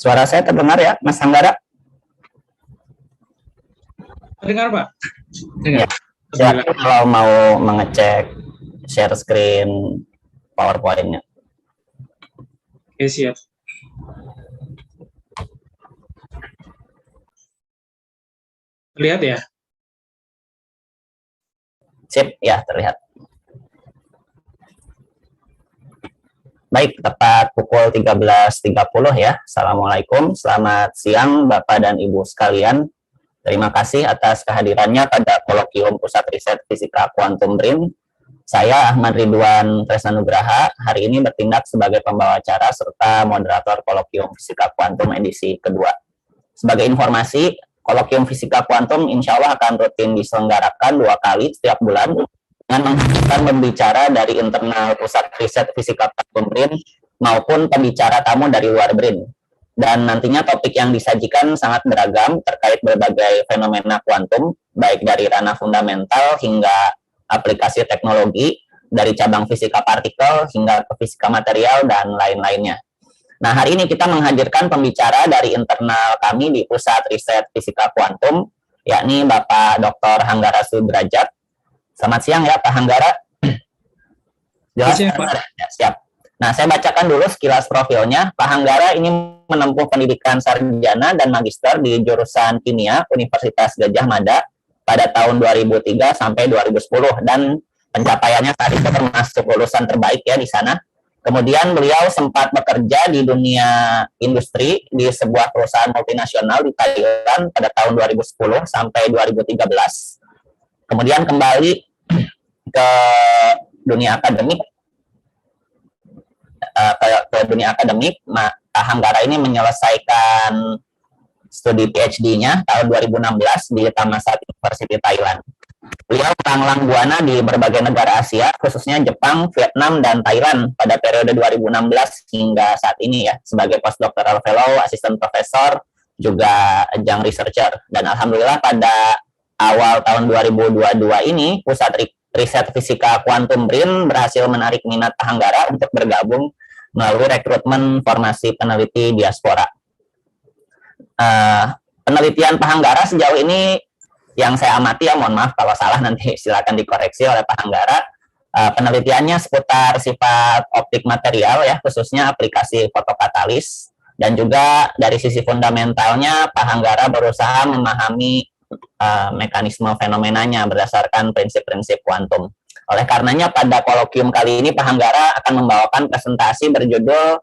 Suara saya terdengar ya, Mas Anggara? Terdengar, Pak? Ya. Silakan kalau mau mengecek share screen PowerPoint-nya. Oke, siap. Terlihat ya? Sip, ya terlihat. Baik, tepat pukul 13.30 ya. Assalamualaikum, selamat siang Bapak dan Ibu sekalian. Terima kasih atas kehadirannya pada Kolokium Pusat Riset Fisika Kuantum BRIN. Saya Ahmad Ridwan Tresnanugraha, hari ini bertindak sebagai pembawa acara serta moderator Kolokium Fisika Kuantum edisi kedua. Sebagai informasi, Kolokium Fisika Kuantum insya Allah akan rutin diselenggarakan 2 kali setiap bulan dengan menghadirkan pembicara dari internal Pusat Riset Fisika Kuantum BRIN maupun pembicara tamu dari luar BRIN. Dan nantinya topik yang disajikan sangat beragam terkait berbagai fenomena kuantum, baik dari ranah fundamental hingga aplikasi teknologi, dari cabang fisika partikel hingga ke fisika material dan lain-lainnya. Nah, hari ini kita menghadirkan pembicara dari internal kami di Pusat Riset Fisika Kuantum, yakni Bapak Dr. Hanggara Sudrajat. Selamat siang ya Pak Hanggara. Jelas Siang, Pak. Ya, siap. Nah, saya bacakan dulu sekilas profilnya. Pak Hanggara ini menempuh pendidikan sarjana dan magister di jurusan kimia Universitas Gadjah Mada pada tahun 2003 sampai 2010 dan pencapaiannya saat itu termasuk lulusan terbaik ya di sana. Kemudian beliau sempat bekerja di dunia industri di sebuah perusahaan multinasional di Thailand pada tahun 2010 sampai 2013. Kemudian kembali ke dunia akademik, Pak Hanggara ini menyelesaikan studi PhD-nya tahun 2016 di Thammasat University Thailand. Beliau melanglang buana di berbagai negara Asia, khususnya Jepang, Vietnam, dan Thailand pada periode 2016 hingga saat ini ya, sebagai postdoctoral fellow, asisten profesor, juga adjunct researcher. Dan alhamdulillah pada awal tahun 2022 ini, Pusat Riset Fisika Kuantum BRIN berhasil menarik minat Pak Hanggara untuk bergabung melalui rekrutmen formasi peneliti diaspora. Penelitian Pak Hanggara sejauh ini yang saya amati ya, mohon maaf kalau salah nanti silakan dikoreksi oleh Pak Hanggara. Penelitiannya seputar sifat optik material ya, khususnya aplikasi fotokatalis, dan juga dari sisi fundamentalnya Pak Hanggara berusaha memahami mekanisme fenomenanya berdasarkan prinsip-prinsip kuantum. Oleh karenanya pada kolokium kali ini Pak Hanggara akan membawakan presentasi berjudul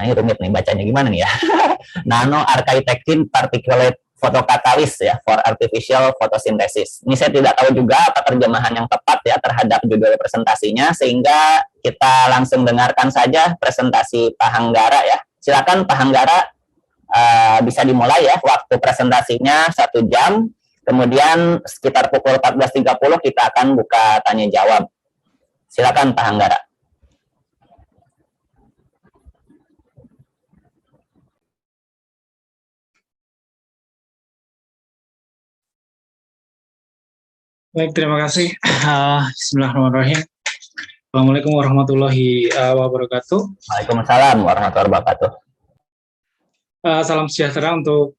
ini rumit nih bacanya gimana nih ya Nano Architecting Particulate Photocatalyst ya for Artificial Photosynthesis. Ini saya tidak tahu juga apa terjemahan yang tepat ya terhadap judul presentasinya, sehingga kita langsung dengarkan saja presentasi Pak Hanggara ya. Silakan Pak Hanggara, bisa dimulai ya, waktu presentasinya 1 jam, kemudian sekitar pukul 14.30 kita akan buka tanya jawab. Silakan Pak Hanggara. Baik, terima kasih. Bismillahirrahmanirrahim. Assalamualaikum warahmatullahi wabarakatuh. Waalaikumsalam warahmatullahi wabarakatuh. Salam sejahtera untuk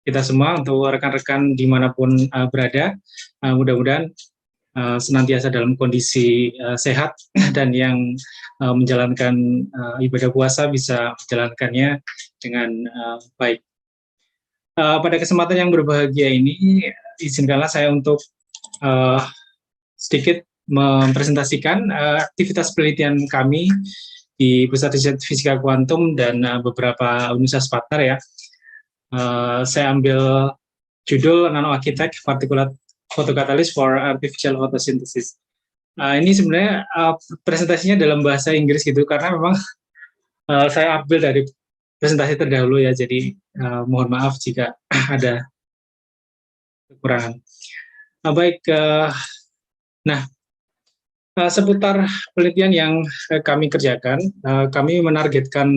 kita semua, untuk rekan-rekan dimanapun berada. Mudah-mudahan senantiasa dalam kondisi sehat dan yang menjalankan ibadah puasa bisa menjalankannya dengan baik. Pada kesempatan yang berbahagia ini, izinkanlah saya untuk sedikit mempresentasikan aktivitas penelitian kami di Pusat Riset Fisika Kuantum dan beberapa universitas partner ya. Saya ambil judul Nano Architect Particulate Photocatalyst for Artificial Photosynthesis. Ini sebenarnya presentasinya dalam bahasa Inggris gitu, karena memang saya ambil dari presentasi terdahulu ya, jadi mohon maaf jika ada kekurangan. Baik, seputar penelitian yang kami kerjakan, kami menargetkan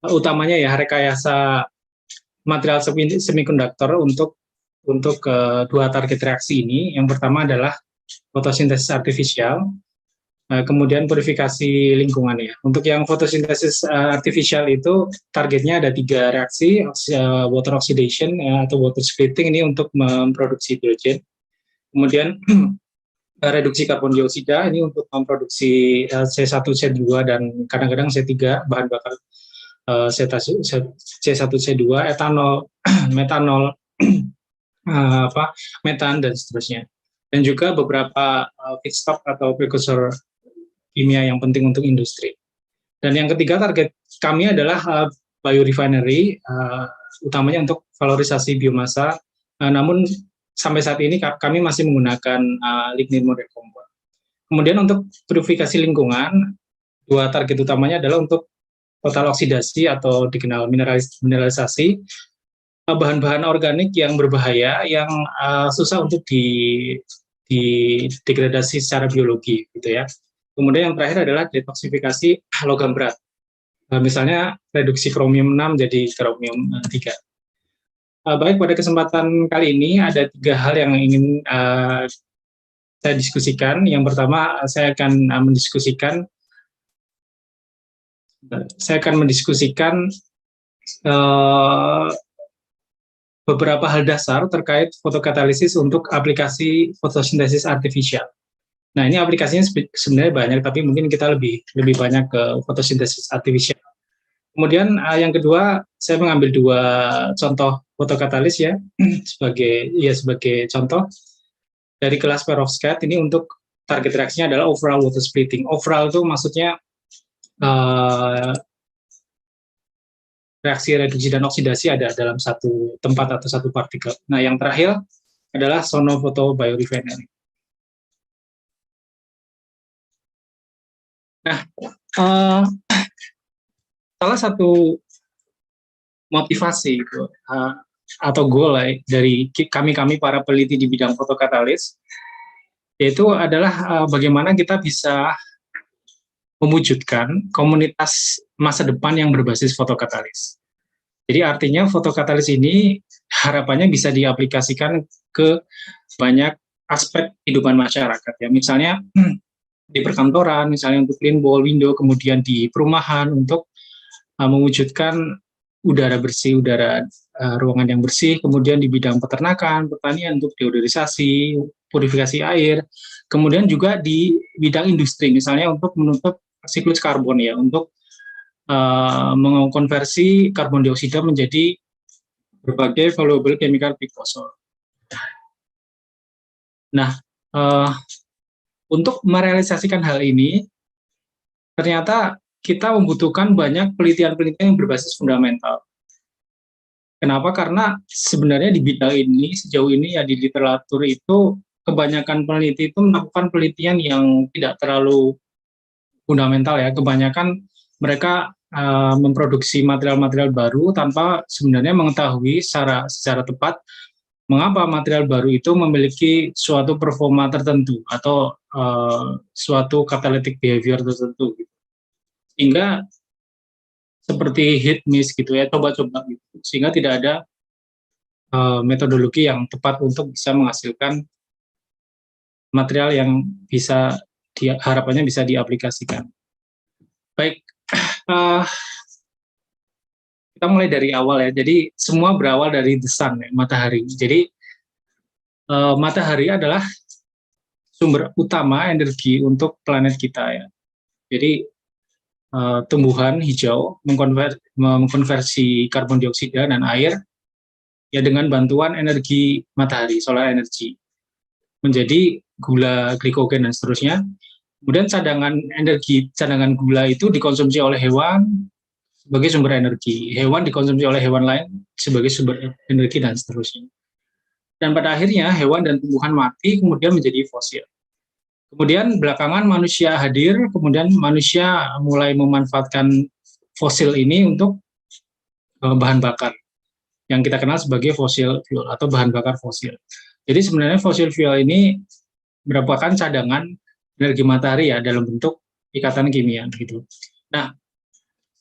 utamanya ya rekayasa material semikonduktor untuk dua target reaksi ini. Yang pertama adalah fotosintesis artifisial, kemudian purifikasi lingkungannya. Untuk yang fotosintesis artifisial itu targetnya ada 3 reaksi, water oxidation atau water splitting ini untuk memproduksi hidrogen. Kemudian reduksi karbon dioksida ini untuk memproduksi C1, C2 dan kadang-kadang C3 bahan bakar C1, C2, etanol, metanol, metan dan seterusnya. Dan juga beberapa feedstock atau precursor kimia yang penting untuk industri. Dan yang ketiga, target kami adalah biorefinery, utamanya untuk valorisasi biomasa. Namun sampai saat ini kami masih menggunakan lignin model compound. Kemudian untuk purifikasi lingkungan, dua target utamanya adalah untuk total oksidasi atau dikenal mineralisasi bahan-bahan organik yang berbahaya, yang susah untuk degradasi secara biologi, gitu ya. Kemudian yang terakhir adalah detoksifikasi logam berat. Misalnya reduksi kromium 6 jadi kromium 3. Baik, pada kesempatan kali ini ada 3 hal yang ingin saya diskusikan. Yang pertama, saya akan mendiskusikan beberapa hal dasar terkait fotokatalisis untuk aplikasi fotosintesis artifisial. Nah, ini aplikasinya sebenarnya banyak, tapi mungkin kita lebih banyak ke fotosintesis artifisial. Kemudian yang kedua, saya mengambil 2 contoh fotokatalis ya sebagai contoh dari kelas perovskite. Ini untuk target reaksinya adalah overall water splitting. Overall itu maksudnya reaksi reduksi dan oksidasi ada dalam satu tempat atau satu partikel. Nah, yang terakhir adalah sonofoto biorefinery. Nah, salah satu motivasi atau goal dari kami para peneliti di bidang fotokatalis yaitu adalah bagaimana kita bisa mewujudkan komunitas masa depan yang berbasis fotokatalis. Jadi artinya fotokatalis ini harapannya bisa diaplikasikan ke banyak aspek kehidupan masyarakat ya. Misalnya di perkantoran, misalnya untuk clean wall window, kemudian di perumahan untuk mewujudkan udara bersih, ruangan yang bersih, kemudian di bidang peternakan, pertanian untuk deodorisasi, purifikasi air, kemudian juga di bidang industri, misalnya untuk menutup siklus karbon ya, untuk mengkonversi karbon dioksida menjadi berbagai valuable chemical precursor. Nah, untuk merealisasikan hal ini, ternyata kita membutuhkan banyak penelitian-penelitian yang berbasis fundamental. Kenapa? Karena sebenarnya di bidang ini, sejauh ini ya di literatur itu, kebanyakan peneliti itu melakukan penelitian yang tidak terlalu fundamental ya. Kebanyakan mereka memproduksi material-material baru tanpa sebenarnya mengetahui secara tepat mengapa material baru itu memiliki suatu performa tertentu atau suatu catalytic behavior tertentu. Sehingga seperti hit miss gitu ya, coba-coba gitu. Sehingga tidak ada metodologi yang tepat untuk bisa menghasilkan material yang bisa harapannya bisa diaplikasikan. Baik, kita mulai dari awal ya. Jadi semua berawal dari the sun, ya, matahari. Jadi matahari adalah sumber utama energi untuk planet kita ya. Jadi tumbuhan hijau mengkonversi karbon dioksida dan air ya dengan bantuan energi matahari, solar energy, menjadi gula glikogen dan seterusnya. Kemudian cadangan gula itu dikonsumsi oleh hewan sebagai sumber energi. Hewan dikonsumsi oleh hewan lain sebagai sumber energi dan seterusnya. Dan pada akhirnya hewan dan tumbuhan mati kemudian menjadi fosil. Kemudian belakangan manusia hadir, kemudian manusia mulai memanfaatkan fosil ini untuk bahan bakar yang kita kenal sebagai fossil fuel atau bahan bakar fosil. Jadi sebenarnya fossil fuel ini merupakan cadangan energi matahari ya dalam bentuk ikatan kimia gitu. Nah,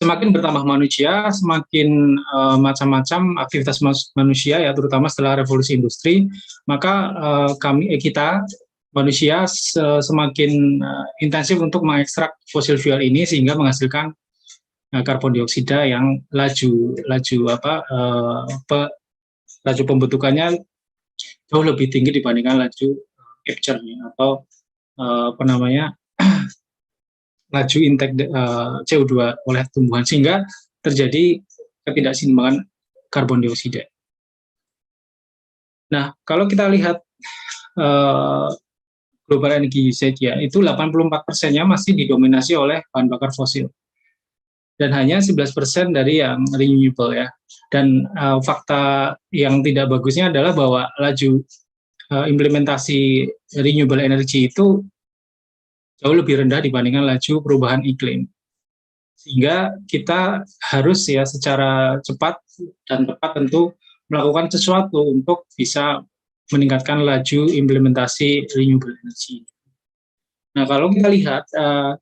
semakin bertambah manusia, semakin macam-macam aktivitas manusia ya, terutama setelah revolusi industri, maka kita manusia semakin intensif untuk mengekstrak fosil fuel ini sehingga menghasilkan karbon dioksida yang laju pembentukannya jauh lebih tinggi dibandingkan laju capture-nya atau laju intake CO2 oleh tumbuhan, sehingga terjadi ketidakseimbangan karbon dioksida. Nah, kalau kita lihat global energy usage ya, itu 84%-nya masih didominasi oleh bahan bakar fosil. Dan hanya 11% dari yang renewable ya. Dan fakta yang tidak bagusnya adalah bahwa laju implementasi renewable energy itu jauh lebih rendah dibandingkan laju perubahan iklim. Sehingga kita harus ya secara cepat dan tepat tentu melakukan sesuatu untuk bisa meningkatkan laju implementasi renewable energy. Nah, kalau kita lihat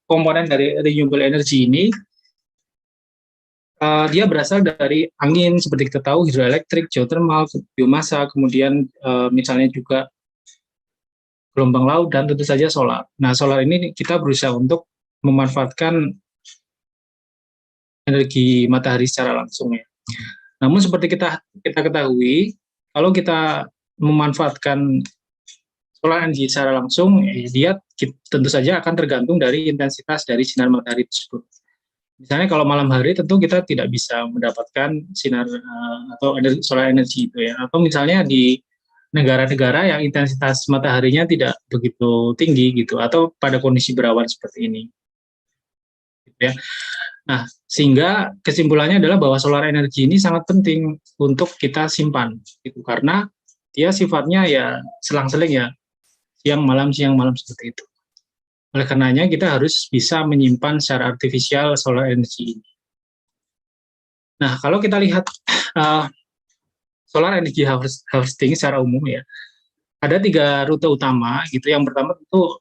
komponen dari renewable energy ini, dia berasal dari angin, seperti kita tahu, hidroelektrik, geothermal, biomasa, kemudian misalnya juga gelombang laut, dan tentu saja solar. Nah, solar ini kita berusaha untuk memanfaatkan energi matahari secara langsung ya. Namun seperti kita ketahui, kalau kita memanfaatkan solar energi secara langsung, dia tentu saja akan tergantung dari intensitas dari sinar matahari tersebut. Misalnya kalau malam hari tentu kita tidak bisa mendapatkan sinar atau solar energy itu ya. Atau misalnya di negara-negara yang intensitas mataharinya tidak begitu tinggi gitu, atau pada kondisi berawan seperti ini. Gitu ya. Nah, sehingga kesimpulannya adalah bahwa solar energy ini sangat penting untuk kita simpan, gitu, karena dia sifatnya ya selang-seling ya, siang malam seperti itu. Oleh karenanya kita harus bisa menyimpan secara artifisial solar energy ini. Nah, kalau kita lihat solar energy harvesting secara umum ya, ada 3 rute utama gitu. Yang pertama tentu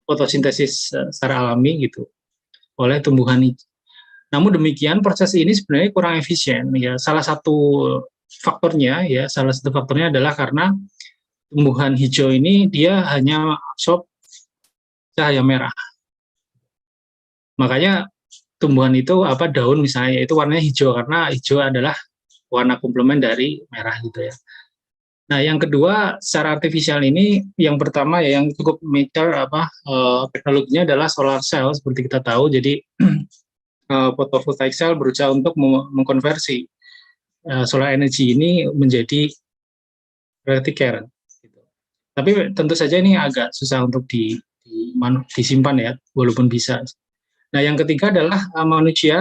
fotosintesis secara alami gitu oleh tumbuhan hijau. Namun demikian proses ini sebenarnya kurang efisien ya. Salah satu faktornya adalah karena tumbuhan hijau ini dia hanya absorb cahaya merah. Makanya tumbuhan itu daun misalnya itu warnanya hijau karena hijau adalah warna komplement dari merah gitu ya. Nah, yang kedua secara artifisial ini, yang pertama ya yang cukup mature teknologinya adalah solar cell seperti kita tahu. Jadi photovoltaic cell berusaha untuk mengkonversi solar energy ini menjadi kinetic current. Gitu. Tapi tentu saja ini agak susah untuk disimpan ya, walaupun bisa. Nah, yang ketiga adalah manusia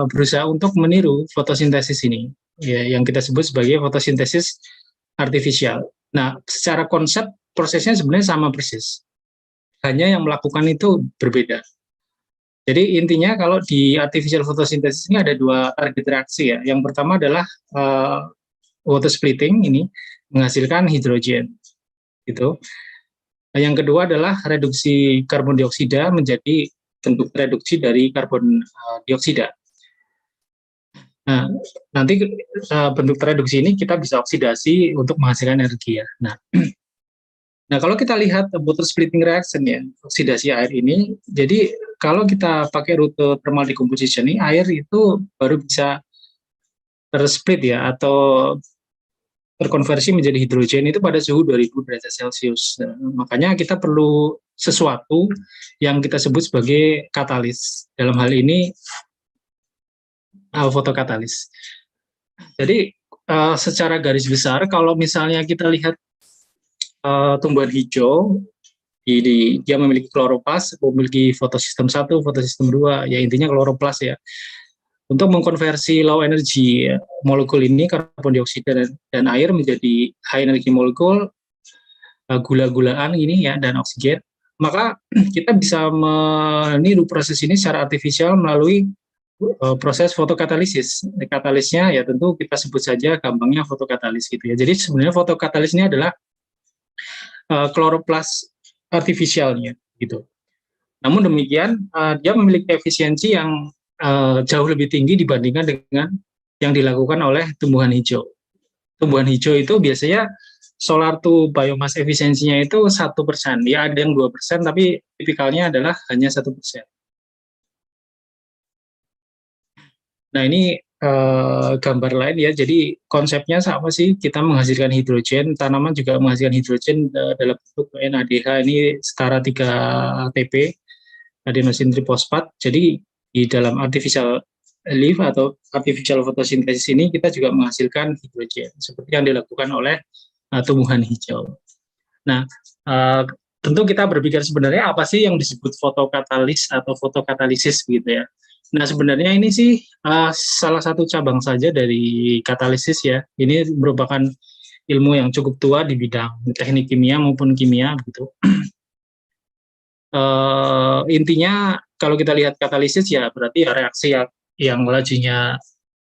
berusaha untuk meniru fotosintesis ini, ya, yang kita sebut sebagai fotosintesis artifisial. Nah, secara konsep prosesnya sebenarnya sama persis, hanya yang melakukan itu berbeda. Jadi intinya kalau di artificial photosynthesis ini ada 2 target reaksi ya. Yang pertama adalah water splitting, ini menghasilkan hidrogen, gitu. Nah, yang kedua adalah reduksi karbon dioksida menjadi bentuk reduksi dari karbon dioksida. Nah, nanti bentuk reduksi ini kita bisa oksidasi untuk menghasilkan energi ya. Nah, kalau kita lihat water splitting reaction ya, oksidasi air ini, jadi kalau kita pakai rute thermal decomposition ini, air itu baru bisa tersplit ya, atau terkonversi menjadi hidrogen itu pada suhu 2000 derajat Celcius. Nah, makanya kita perlu sesuatu yang kita sebut sebagai katalis. Dalam hal ini, fotokatalis. Jadi, secara garis besar, kalau misalnya kita lihat tumbuhan hijau, dia memiliki kloroplas, memiliki fotosistem 1, fotosistem 2, ya intinya kloroplas ya. Untuk mengkonversi low energy molekul ini, karbon dioksida dan air menjadi high energy molekul, gula-gulaan ini ya, dan oksigen, maka kita bisa meniru proses ini secara artifisial melalui proses fotokatalisis. Katalisnya ya tentu kita sebut saja gampangnya fotokatalis gitu ya. Jadi sebenarnya fotokatalis ini adalah kloroplas artifisialnya gitu. Namun demikian dia memiliki efisiensi yang jauh lebih tinggi dibandingkan dengan yang dilakukan oleh tumbuhan hijau. Tumbuhan hijau itu biasanya solar to biomass efisiensinya itu 1%. Ya ada yang 2%, tapi tipikalnya adalah hanya 1%. Nah, ini gambar lain ya. Jadi konsepnya sama sih, kita menghasilkan hidrogen, tanaman juga menghasilkan hidrogen dalam bentuk NADH ini setara 3 ATP, adenosin trifosfat. Jadi di dalam artificial leaf atau artificial photosynthesis ini kita juga menghasilkan hidrogen seperti yang dilakukan oleh tumbuhan hijau. Nah, tentu kita berpikir sebenarnya apa sih yang disebut fotokatalis atau fotokatalisis gitu ya. Nah, sebenarnya ini sih salah satu cabang saja dari katalisis ya. Ini merupakan ilmu yang cukup tua di bidang teknik kimia maupun kimia gitu. Intinya kalau kita lihat katalisis ya berarti ya reaksi yang lajunya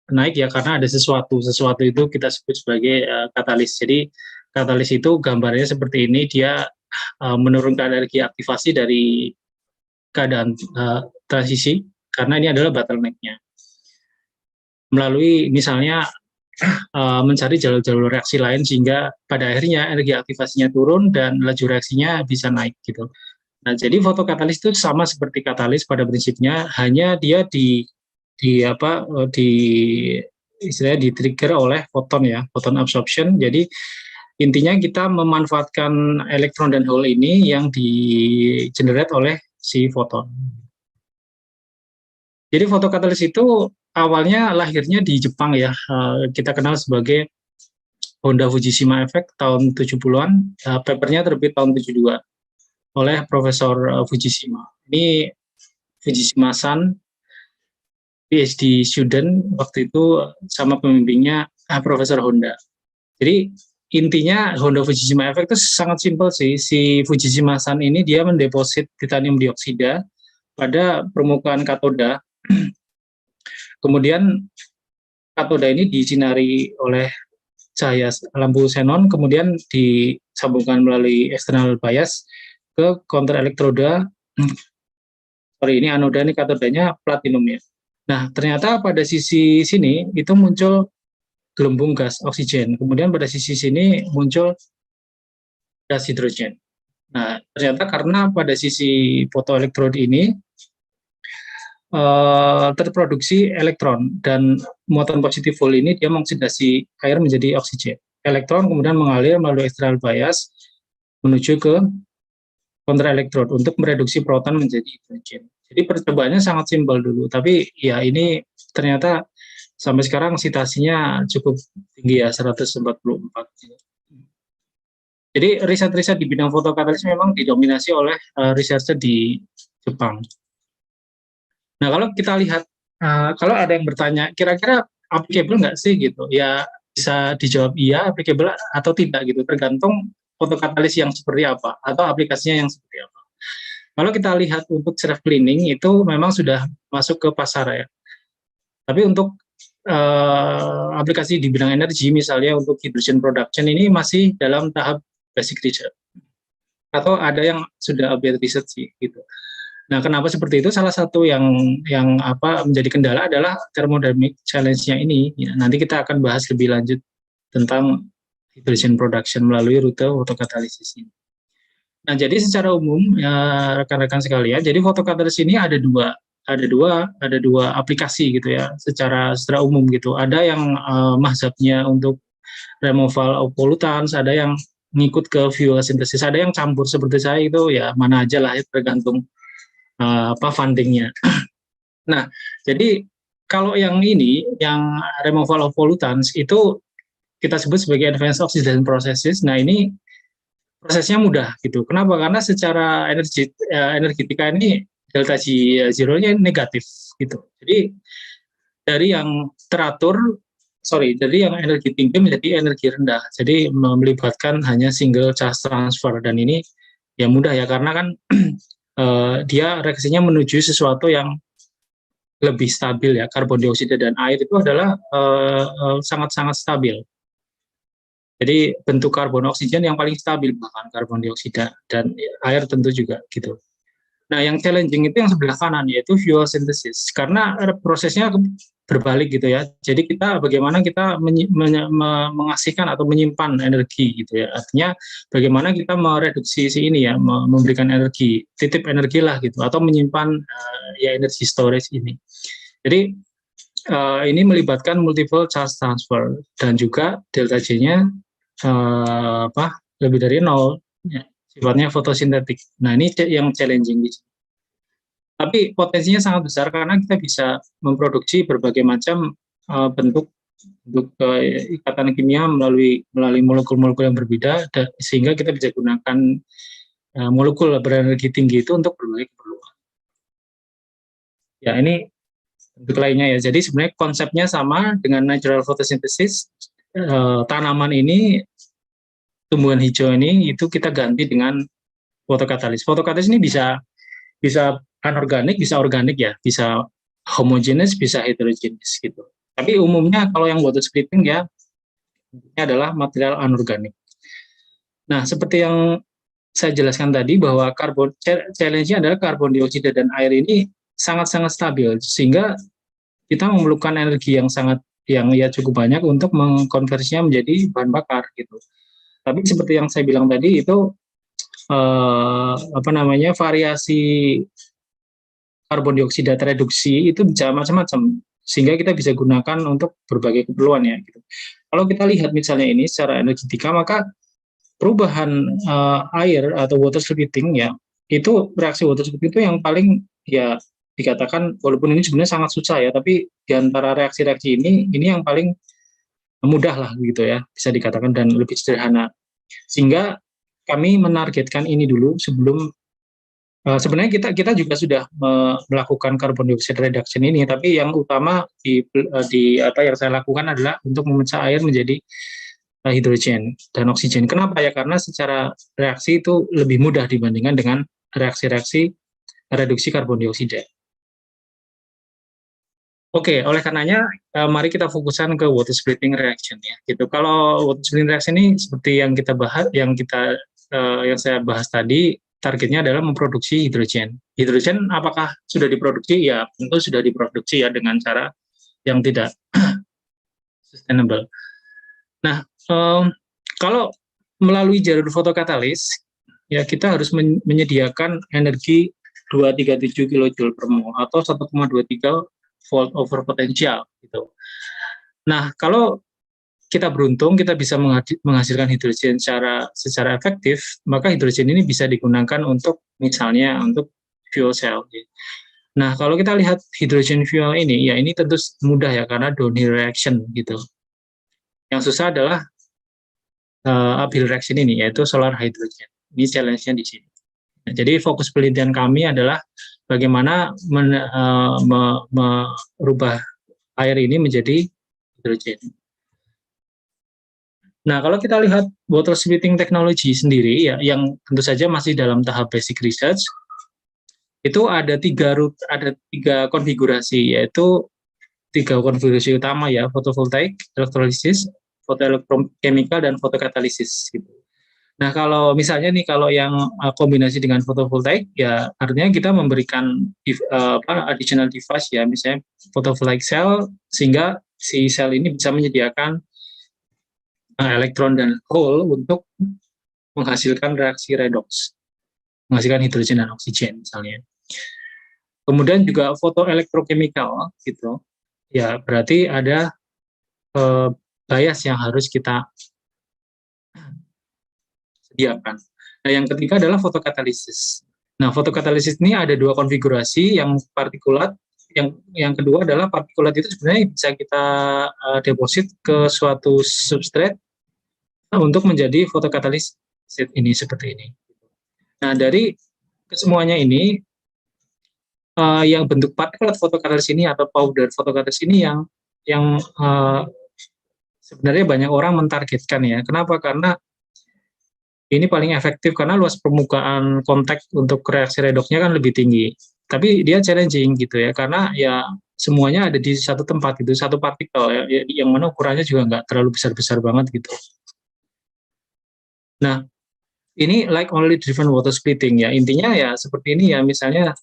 naik ya karena ada sesuatu itu kita sebut sebagai katalis. Jadi katalis itu gambarnya seperti ini, dia menurunkan energi aktivasi dari keadaan transisi karena ini adalah bottleneck-nya melalui misalnya mencari jalur-jalur reaksi lain sehingga pada akhirnya energi aktivasinya turun dan laju reaksinya bisa naik gitu. Nah, jadi fotokatalis itu sama seperti katalis pada prinsipnya, hanya dia di istilahnya di trigger oleh foton ya, foton absorption. Jadi intinya kita memanfaatkan elektron dan hole ini yang di generate oleh si foton. Jadi fotokatalis itu awalnya lahirnya di Jepang ya, kita kenal sebagai Honda Fujishima Effect tahun 70-an, papernya terbit tahun 72 oleh Profesor Fujishima. Ini Fujishima-san, PhD student waktu itu sama pembimbingnya Profesor Honda. Jadi intinya Honda Fujishima Effect itu sangat simpel sih. Si Fujishima-san ini dia mendeposit titanium dioksida pada permukaan katoda. Kemudian katoda ini disinari oleh cahaya lampu xenon, kemudian disambungkan melalui external bias ke counter elektroda. Sorry, ini anoda, ini katodanya platinum ya. Nah, ternyata pada sisi sini itu muncul gelembung gas oksigen. Kemudian pada sisi sini muncul gas hidrogen. Nah, ternyata karena pada sisi fotoelektrod ini terproduksi elektron dan muatan positif hole ini dia mengoksidasi air menjadi oksigen. Elektron kemudian mengalir melalui external bias menuju ke counter elektrod untuk mereduksi proton menjadi hidrogen. Jadi percobaannya sangat simpel dulu, tapi ya ini ternyata sampai sekarang citasinya cukup tinggi ya, 144. Jadi riset-riset di bidang fotokatalis memang didominasi oleh researcher di Jepang. Nah, kalau kita lihat, kalau ada yang bertanya, kira-kira applicable nggak sih gitu? Ya bisa dijawab iya, applicable atau tidak gitu, tergantung fotokatalis yang seperti apa atau aplikasinya yang seperti apa. Kalau kita lihat untuk self cleaning itu memang sudah masuk ke pasar ya. Tapi untuk aplikasi di bidang energi, misalnya untuk hydrogen production ini masih dalam tahap basic research. Atau ada yang sudah update research sih gitu. Nah, kenapa seperti itu? Salah satu yang menjadi kendala adalah thermodynamic challenge-nya ini. Ya, nanti kita akan bahas lebih lanjut tentang hydrogen production melalui rute fotokatalisis ini. Nah, jadi secara umum ya rekan-rekan sekalian, jadi fotokatalisis ini ada dua aplikasi gitu ya, secara umum gitu. Ada yang mazhabnya untuk removal of pollutants, ada yang ngikut ke fuel synthesis, ada yang campur seperti saya itu ya mana aja lah, tergantung fundingnya. Nah, jadi kalau yang ini, yang removal of pollutants itu kita sebut sebagai advanced oxidation processes. Nah, ini prosesnya mudah gitu. Kenapa? Karena secara energetika ini delta G zero-nya negatif gitu. Jadi dari yang dari yang energi tinggi menjadi energi rendah. Jadi melibatkan hanya single charge transfer, dan ini ya mudah ya karena kan dia reaksinya menuju sesuatu yang lebih stabil ya. Karbon dioksida dan air itu adalah sangat-sangat stabil. Jadi bentuk karbon oksigen yang paling stabil bahkan karbon dioksida, dan air tentu juga gitu. Nah, yang challenging itu yang sebelah kanan, yaitu fuel synthesis, karena prosesnya berbalik gitu ya. Jadi bagaimana kita mengasihkan atau menyimpan energi gitu ya. Artinya bagaimana kita mereduksi ini ya, memberikan energi, titip energi lah gitu, atau menyimpan ya energi storage ini. Jadi ini melibatkan multiple charge transfer dan juga delta G-nya lebih dari 0 ya. Sifatnya fotosintetik. Nah, ini yang challenging. Tapi potensinya sangat besar karena kita bisa memproduksi berbagai macam bentuk ikatan kimia melalui molekul-molekul yang berbeda, sehingga kita bisa gunakan molekul berenergi tinggi itu untuk berbagai keperluan. Ya, ini bentuk lainnya ya. Jadi sebenarnya konsepnya sama dengan natural photosynthesis. Tanaman ini, tumbuhan hijau ini, itu kita ganti dengan fotokatalis. Fotokatalis ini bisa anorganik, bisa organik ya, bisa homogenes, bisa heterogenes gitu. Tapi umumnya kalau yang water splitting ya ini adalah material anorganik. Nah, seperti yang saya jelaskan tadi bahwa challenge-nya adalah karbon dioksida dan air ini sangat-sangat stabil sehingga kita memerlukan energi yang ya cukup banyak untuk mengkonversinya menjadi bahan bakar gitu. Tapi seperti yang saya bilang tadi itu variasi karbon dioksida tereduksi itu bisa macam-macam sehingga kita bisa gunakan untuk berbagai keperluan ya gitu. Kalau kita lihat misalnya ini secara energetika, maka perubahan air atau water splitting ya, itu reaksi water splitting itu yang paling ya dikatakan, walaupun ini sebenarnya sangat susah ya, tapi di antara reaksi-reaksi ini yang paling mudah lah gitu ya, bisa dikatakan, dan lebih sederhana. Sehingga kami menargetkan ini dulu sebelum sebenarnya kita juga sudah melakukan carbon dioxide reduction ini, tapi yang utama di apa yang saya lakukan adalah untuk memecah air menjadi hidrogen dan oksigen. Kenapa ya? Karena secara reaksi itu lebih mudah dibandingkan dengan reaksi-reaksi reduksi karbon dioksida. Oke, oleh karenanya mari kita fokuskan ke water splitting reaction ya. Gitu. Kalau water splitting reaction ini seperti yang kita bahas, yang saya bahas tadi, targetnya adalah memproduksi hidrogen. Hidrogen apakah sudah diproduksi? Ya, tentu sudah diproduksi ya dengan cara yang tidak sustainable. Nah, kalau melalui jalur fotokatalis, ya kita harus menyediakan energi 237 kJ per mol atau 1,23 volt over potential gitu. Nah, kalau kita beruntung kita bisa menghasilkan hidrogen secara efektif, maka hidrogen ini bisa digunakan untuk misalnya untuk fuel cell. Nah, kalau kita lihat hidrogen fuel ini, ya ini tentu mudah ya karena downhill reaction gitu. Yang susah adalah uphill reaction ini, yaitu solar hydrogen. Ini challenge-nya di sini. Nah, jadi fokus penelitian kami adalah bagaimana merubah air ini menjadi hidrogen. Nah, kalau kita lihat water splitting technology sendiri, ya, yang tentu saja masih dalam tahap basic research, itu ada tiga konfigurasi, yaitu tiga konfigurasi utama ya, fotovoltaik, elektrolisis, fotoelektrochemical, dan fotokatalisis. Gitu. Nah, kalau misalnya nih, kalau yang kombinasi dengan fotovoltaik, ya artinya kita memberikan additional device ya, misalnya photovoltaic cell, sehingga si sel ini bisa menyediakan elektron dan hole untuk menghasilkan reaksi redox, menghasilkan hidrogen dan oksigen misalnya. Kemudian juga fotoelektrochemical gitu, ya berarti ada bias yang harus kita sediakan. Nah, yang ketiga adalah fotokatalisis. Nah, fotokatalisis ini ada dua konfigurasi, yang partikulat, yang kedua adalah partikulat itu sebenarnya bisa kita deposit ke suatu substrate untuk menjadi fotokatalis ini seperti ini. Nah, dari kesemuanya ini yang bentuk partikulat fotokatalis ini atau powder fotokatalis ini yang sebenarnya banyak orang mentargetkan ya. Kenapa? Karena ini paling efektif karena luas permukaan kontak untuk reaksi redoxnya kan lebih tinggi. Tapi dia challenging gitu ya, karena ya semuanya ada di satu tempat gitu, satu partikel ya, yang mana ukurannya juga nggak terlalu besar-besar banget gitu. Nah, ini like only driven water splitting ya, intinya ya seperti ini ya, misalnya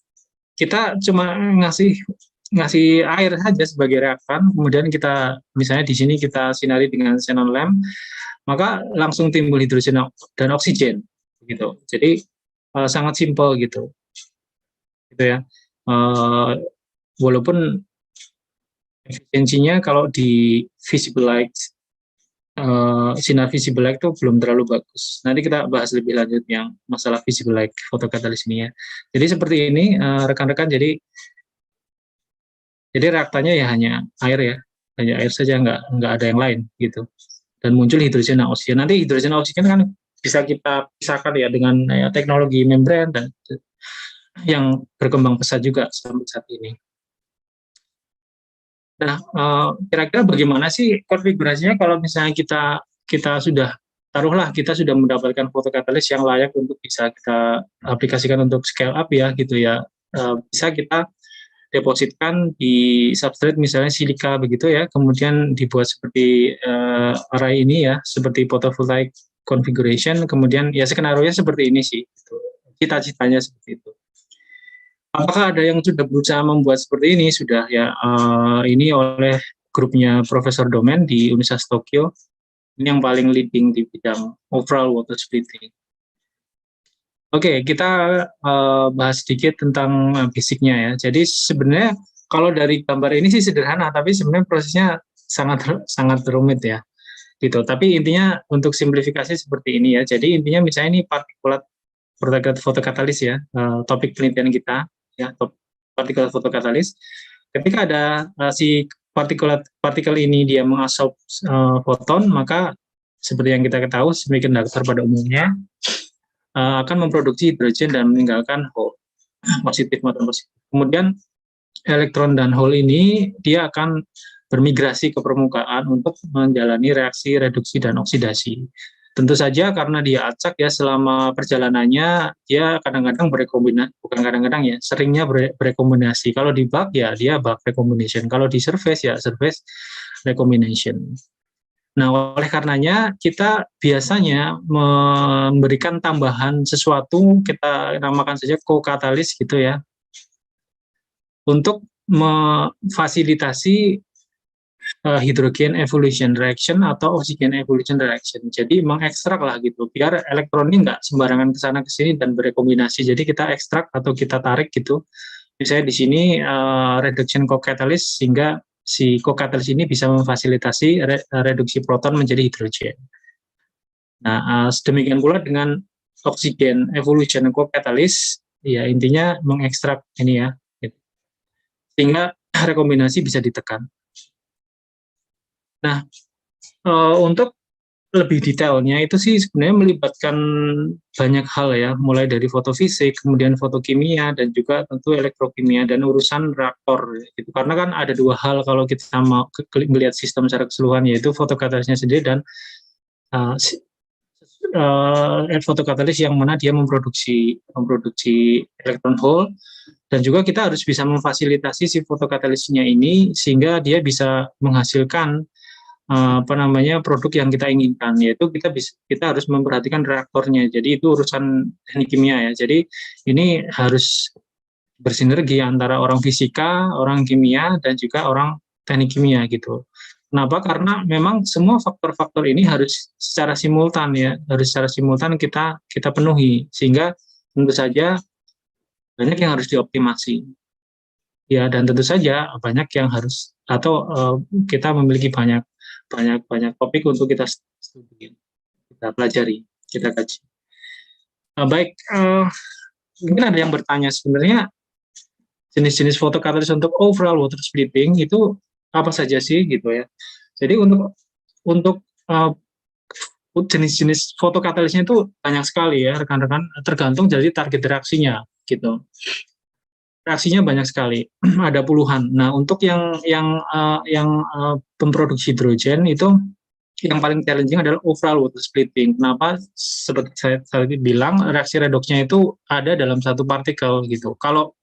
kita cuma ngasih air saja sebagai reaktan, kemudian kita misalnya di sini kita sinari dengan xenon lamp, maka langsung timbul hidrogen dan oksigen gitu. Jadi sangat simpel gitu ya. Walaupun efisiensinya kalau di visible light, sinar visible light itu belum terlalu bagus. Nanti kita bahas lebih lanjut yang masalah visible light fotokatalis ini ya. Jadi seperti ini rekan-rekan, jadi reaktannya ya hanya air saja, nggak ada yang lain gitu. Dan muncul hidrogen dan oksigen. Nanti hidrogen dan oksigen kan bisa kita pisahkan ya dengan teknologi membran dan yang berkembang pesat juga sampai saat ini. Nah, kira-kira bagaimana sih konfigurasinya kalau misalnya kita sudah taruhlah kita sudah mendapatkan fotokatalis yang layak untuk bisa kita aplikasikan untuk scale up ya gitu ya. Bisa kita depositkan di substrate misalnya silika begitu ya, kemudian dibuat seperti array ini ya, seperti photovoltaic configuration, kemudian ya skenario-nya seperti ini sih, gitu. Cita-citanya seperti itu. Apakah ada yang sudah berusaha membuat seperti ini? Sudah ya, ini oleh grupnya Profesor Domen di Universitas Tokyo, ini yang paling leading di bidang overall water splitting. Oke, kita bahas sedikit tentang basicnya ya. Jadi sebenarnya kalau dari gambar ini sih sederhana, tapi sebenarnya prosesnya sangat rumit ya, gitu. Tapi intinya untuk simplifikasi seperti ini ya. Jadi intinya misalnya ini partikulat fotokatalis ya, topik penelitian kita ya, partikulat fotokatalis. Ketika ada si partikel ini dia mengabsorb foton, maka seperti yang kita ketahui semiconductor pada umumnya akan memproduksi hidrogen dan meninggalkan hole positif maupun positif. Kemudian elektron dan hole ini dia akan bermigrasi ke permukaan untuk menjalani reaksi reduksi dan oksidasi. Tentu saja karena dia acak ya selama perjalanannya dia kadang-kadang berekombinasi, bukan kadang-kadang ya, seringnya berekombinasi. Kalau di bug ya dia bug recombination, kalau di surface ya surface recombination. Nah, oleh karenanya kita biasanya memberikan tambahan sesuatu, kita namakan saja co-katalis gitu ya, untuk memfasilitasi hydrogen evolution reaction atau oxygen evolution reaction. Jadi mengekstrak lah gitu, biar elektron ini nggak sembarangan ke sana ke sini dan berekombinasi. Jadi kita ekstrak atau kita tarik gitu. Misalnya di sini reduction co-catalyst sehingga si co-catalyst ini bisa memfasilitasi reduksi proton menjadi hidrogen. Nah, sedemikian pula dengan oxygen evolution co-catalyst, ya intinya mengekstrak ini ya, gitu. Sehingga rekombinasi bisa ditekan. Nah, untuk lebih detailnya itu sih sebenarnya melibatkan banyak hal ya, mulai dari fotofisik, kemudian fotokimia, dan juga tentu elektrokimia dan urusan reaktor. Gitu. Karena kan ada dua hal kalau kita mau melihat sistem secara keseluruhan, yaitu fotokatalisnya sendiri dan fotokatalis yang mana dia memproduksi elektron hole, dan juga kita harus bisa memfasilitasi si fotokatalisnya ini sehingga dia bisa menghasilkan produk yang kita inginkan, yaitu kita harus memperhatikan reaktornya. Jadi itu urusan teknik kimia ya. Jadi ini harus bersinergi antara orang fisika, orang kimia, dan juga orang teknik kimia gitu. Kenapa? Karena memang semua faktor-faktor ini harus secara simultan ya, harus secara simultan kita penuhi, sehingga tentu saja banyak yang harus dioptimasi. Ya, dan tentu saja banyak yang harus atau kita memiliki banyak topik untuk kita studi, kita pelajari, kita kaji. Baik, mungkin ada yang bertanya sebenarnya jenis-jenis fotokatalis untuk overall water splitting itu apa saja sih gitu ya. Jadi untuk jenis-jenis fotokatalisnya itu banyak sekali ya rekan-rekan, tergantung dari target reaksinya gitu. Reaksinya banyak sekali, ada puluhan. Nah, untuk yang pemproduksi hidrogen itu yang paling challenging adalah overall water splitting. Kenapa? Seperti saya tadi bilang, reaksi redoksnya itu ada dalam satu partikel gitu. Kalau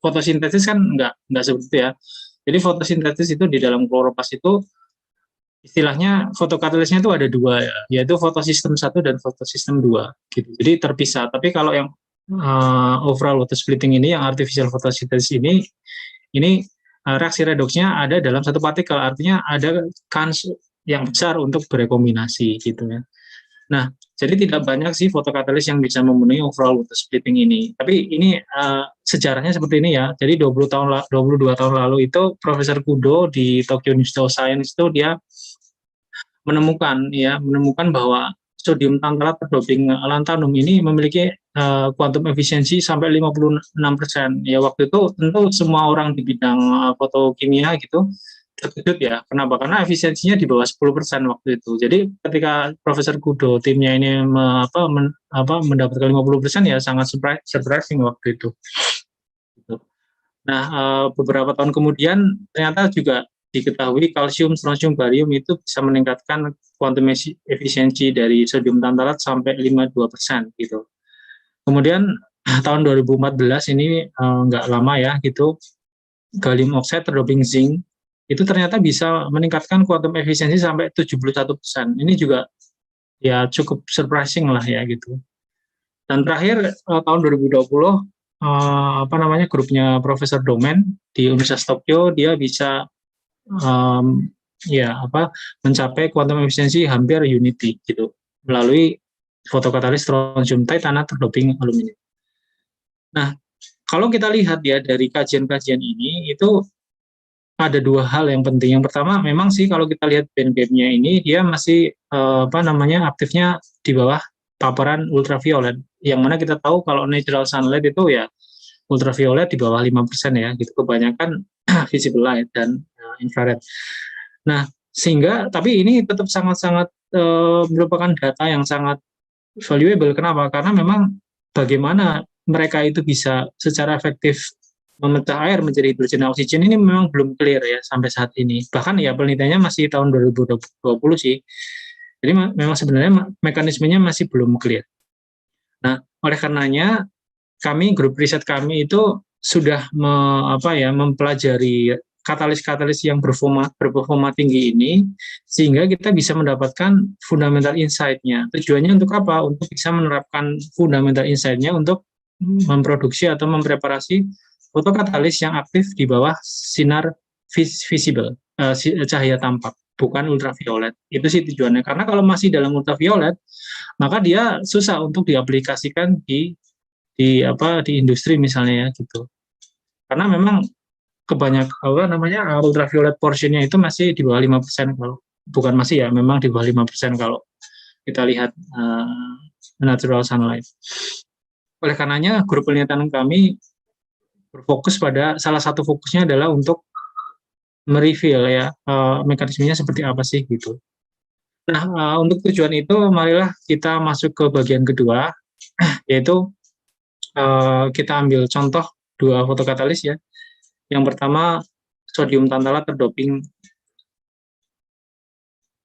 fotosintesis kan enggak seperti itu ya. Jadi fotosintesis itu di dalam kloroplast itu istilahnya fotokatalisnya itu ada dua ya, yaitu fotosistem 1 dan fotosistem 2 gitu. Jadi terpisah. Tapi kalau yang overall water splitting ini, yang artificial photosynthesis ini reaksi redoksnya ada dalam satu partikel, artinya ada kans yang besar untuk berekombinasi gitu ya. Nah, jadi tidak banyak sih fotokatalis yang bisa memenuhi overall water splitting ini. Tapi ini sejarahnya seperti ini ya. Jadi 22 tahun lalu itu Profesor Kudo di Tokyo Institute of Science itu dia menemukan bahwa sodium tantalat berdoping lantanum ini memiliki kuantum efisiensi sampai 56%. Ya waktu itu tentu semua orang di bidang fotokimia gitu terkejut ya. Kenapa? Karena efisiensinya di bawah 10% waktu itu. Jadi ketika Profesor Kudo timnya ini mendapatkan 50% ya sangat surprising waktu itu. Gitu. Nah, beberapa tahun kemudian ternyata juga diketahui kalsium, strontium, barium itu bisa meningkatkan kuantum efisiensi dari sodium tantalat sampai 52% gitu. Kemudian tahun 2014 ini nggak lama ya gitu, gallium oxide terdoping zinc itu ternyata bisa meningkatkan kuantum efisiensi sampai 71%. Ini juga ya cukup surprising lah ya gitu. Dan terakhir tahun 2020 grupnya Profesor Domen di Universitas Tokyo dia bisa mencapai kuantum efisiensi hampir unity gitu melalui fotokatalis strontium titana terdoping aluminium. Nah, kalau kita lihat ya dari kajian-kajian ini itu ada dua hal yang penting. Yang pertama memang sih kalau kita lihat band gap-nya ini dia masih aktifnya di bawah paparan ultraviolet. Yang mana kita tahu kalau natural sunlight itu ya ultraviolet di bawah 5% ya, gitu. Kebanyakan visible light dan infrared. Nah, sehingga tapi ini tetap sangat-sangat merupakan data yang sangat valuable. Kenapa? Karena memang bagaimana mereka itu bisa secara efektif memecah air menjadi hidrogen dan oksigen ini memang belum clear ya sampai saat ini. Bahkan ya penelitiannya masih tahun 2020 sih. Jadi memang sebenarnya mekanismenya masih belum clear. Nah, oleh karenanya grup riset kami itu sudah mempelajari katalis-katalis yang berperforma tinggi ini sehingga kita bisa mendapatkan fundamental insight-nya. Tujuannya untuk apa? Untuk bisa menerapkan fundamental insight-nya untuk memproduksi atau mempreparasi fotokatalis yang aktif di bawah sinar visible, cahaya tampak, bukan ultraviolet. Itu sih tujuannya. Karena kalau masih dalam ultraviolet, maka dia susah untuk diaplikasikan di industri misalnya ya gitu. Karena memang ultraviolet portionnya itu masih di bawah 5% kalau bukan masih ya, memang di bawah 5% kalau kita lihat natural sunlight. Oleh karenanya grup penelitian kami berfokus pada salah satu fokusnya adalah untuk mereveal ya mekanismenya seperti apa sih gitu. Nah, untuk tujuan itu marilah kita masuk ke bagian kedua yaitu kita ambil contoh dua fotokatalis ya. Yang pertama sodium tantalat terdoping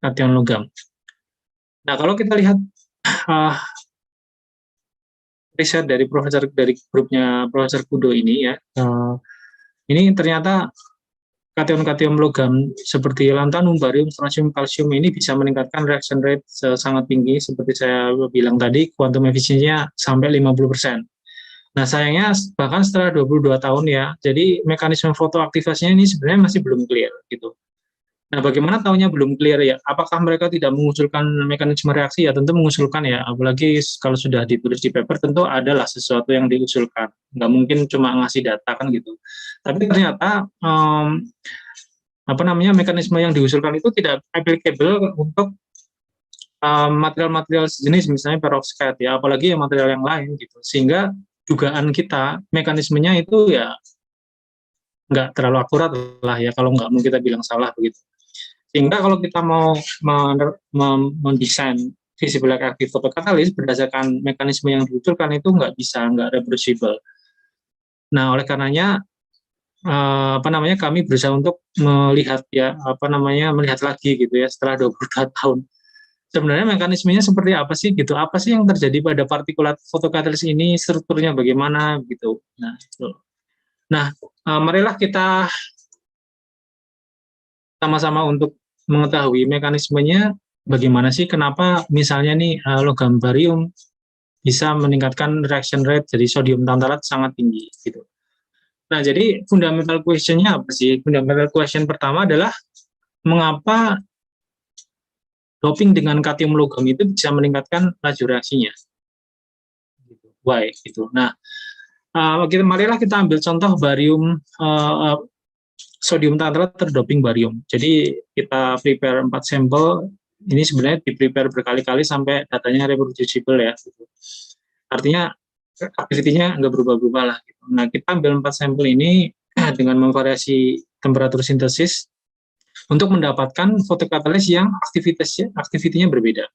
kation logam. Nah, kalau kita lihat riset dari grupnya Profesor Kudo ini ya, ini ternyata kation-kation logam seperti lantanum, barium, strontium, kalsium ini bisa meningkatkan reaction rate sangat tinggi seperti saya bilang tadi, kuantum efisiensinya sampai 50%. Nah, sayangnya bahkan setelah 22 tahun ya, jadi mekanisme fotoaktivasinya ini sebenarnya masih belum clear gitu. Nah, bagaimana tahunya belum clear ya? Apakah mereka tidak mengusulkan mekanisme reaksi? Ya tentu mengusulkan ya, apalagi kalau sudah ditulis di paper tentu adalah sesuatu yang diusulkan. Nggak mungkin cuma ngasih data kan gitu. Tapi ternyata mekanisme yang diusulkan itu tidak applicable untuk material-material sejenis misalnya perovskite ya, apalagi yang material yang lain gitu. Sehingga dugaan kita mekanismenya itu ya nggak terlalu akurat lah ya kalau nggak mau kita bilang salah begitu. Sehingga kalau kita mau mendesain visible light active photocatalyst berdasarkan mekanisme yang diusulkan itu nggak reproducible. Nah, oleh karenanya kami berusaha untuk melihat lagi gitu ya setelah 22 tahun. Sebenarnya mekanismenya seperti apa sih gitu? Apa sih yang terjadi pada partikulat fotokatalis ini, strukturnya bagaimana gitu. Nah, marilah kita sama-sama untuk mengetahui mekanismenya bagaimana sih, kenapa misalnya nih logam barium bisa meningkatkan reaction rate dari sodium tantalat sangat tinggi gitu. Nah, jadi fundamental question-nya apa sih? Fundamental question pertama adalah mengapa doping dengan katium logam itu bisa meningkatkan laju reaksinya. Why gitu. Nah, marilah kita ambil contoh barium sodium tantalat terdoping barium. Jadi kita prepare 4 sampel. Ini sebenarnya di-prepare berkali-kali sampai datanya reproducible ya. Gitu. Artinya aktivitinya nggak berubah-ubah lah. Gitu. Nah, kita ambil 4 sampel ini dengan memvariasi temperatur sintesis untuk mendapatkan fotokatalis yang aktivitinya berbeda.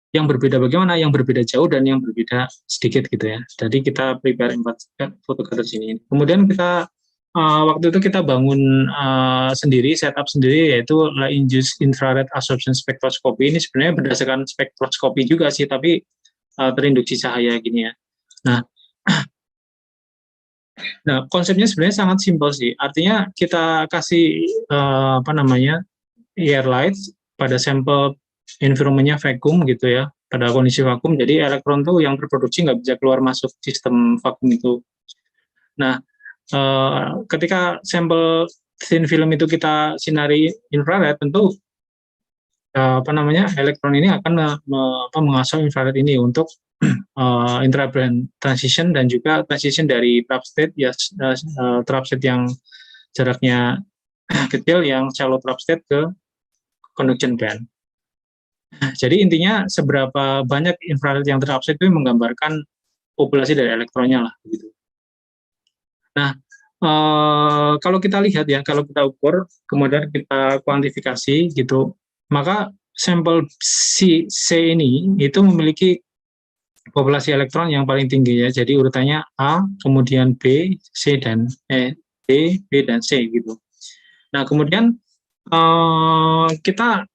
Yang berbeda bagaimana? Yang berbeda jauh dan yang berbeda sedikit gitu ya. Jadi kita prepare 4 fotokatalis ini. Kemudian kita waktu itu kita bangun sendiri, setup sendiri, yaitu Light-Induced Infrared Absorption Spectroscopy. Ini sebenarnya berdasarkan spektroskopi juga sih, tapi terinduksi cahaya gini ya. Nah, konsepnya sebenarnya sangat simpel sih. Artinya kita kasih air light pada sampel environment-nya vakum gitu ya, pada kondisi vakum. Jadi elektron tuh yang terproduksi nggak bisa keluar masuk sistem vakum itu. Nah, ketika sampel thin film itu kita sinari infrared, tentu elektron ini akan mengasuh infrared ini untuk intrabrand transition dan juga transition dari trap state ya, trap state yang jaraknya kecil, yang shallow trap state ke conduction band. Jadi intinya seberapa banyak infrared yang terabsorb itu menggambarkan populasi dari elektronnya lah begitu. Nah, kalau kita lihat ya, kalau kita ukur, kemudian kita kuantifikasi gitu, maka sampel C ini itu memiliki populasi elektron yang paling tinggi ya. Jadi urutannya A, kemudian B, C dan B dan C gitu. Nah, kemudian kita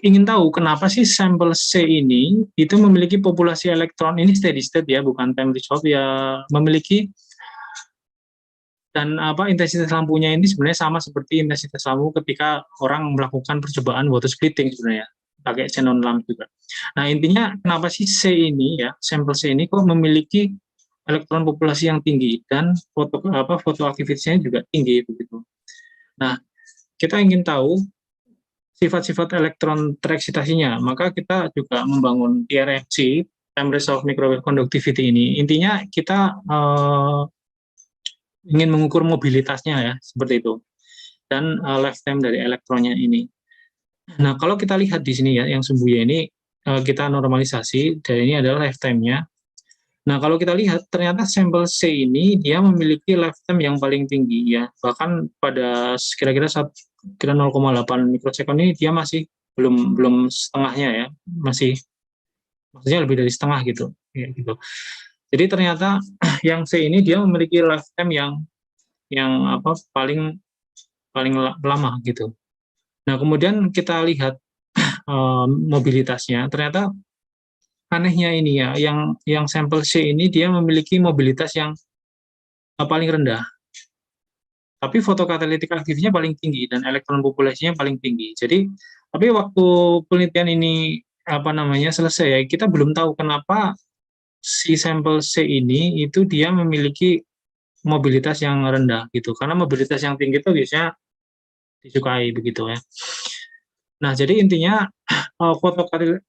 ingin tahu kenapa sih sampel C ini itu memiliki populasi elektron ini steady state ya, bukan time resolve ya, memiliki, dan intensitas lampunya ini sebenarnya sama seperti intensitas lampu ketika orang melakukan percobaan water splitting sebenarnya, pakai xenon lamp juga. Nah, intinya kenapa sih C ini ya, sampel C ini kok memiliki elektron populasi yang tinggi dan fotoaktivitasnya juga tinggi begitu. Nah, kita ingin tahu sifat-sifat elektron tereksitasinya, maka kita juga membangun TRMC, time resolved microwave conductivity ini. Intinya kita ingin mengukur mobilitasnya ya, seperti itu, dan lifetime dari elektronnya ini. Nah, kalau kita lihat di sini ya, yang sumbunya ini kita normalisasi, dan ini adalah lifetime-nya. Nah, kalau kita lihat, ternyata sampel C ini dia memiliki lifetime yang paling tinggi ya, bahkan pada kira-kira 0,8 mikrosekund ini dia masih belum setengahnya ya, maksudnya lebih dari setengah gitu ya, gitu. Jadi ternyata yang C ini dia memiliki lifetime yang paling lama gitu. Nah, kemudian kita lihat mobilitasnya, ternyata anehnya ini ya, yang sampel C ini dia memiliki mobilitas yang paling rendah, tapi fotokatalitik aktifnya paling tinggi dan elektron populasinya paling tinggi. Jadi, tapi waktu penelitian ini selesai ya, kita belum tahu kenapa si sampel C ini itu dia memiliki mobilitas yang rendah gitu. Karena mobilitas yang tinggi itu biasanya disukai begitu ya. Nah, jadi intinya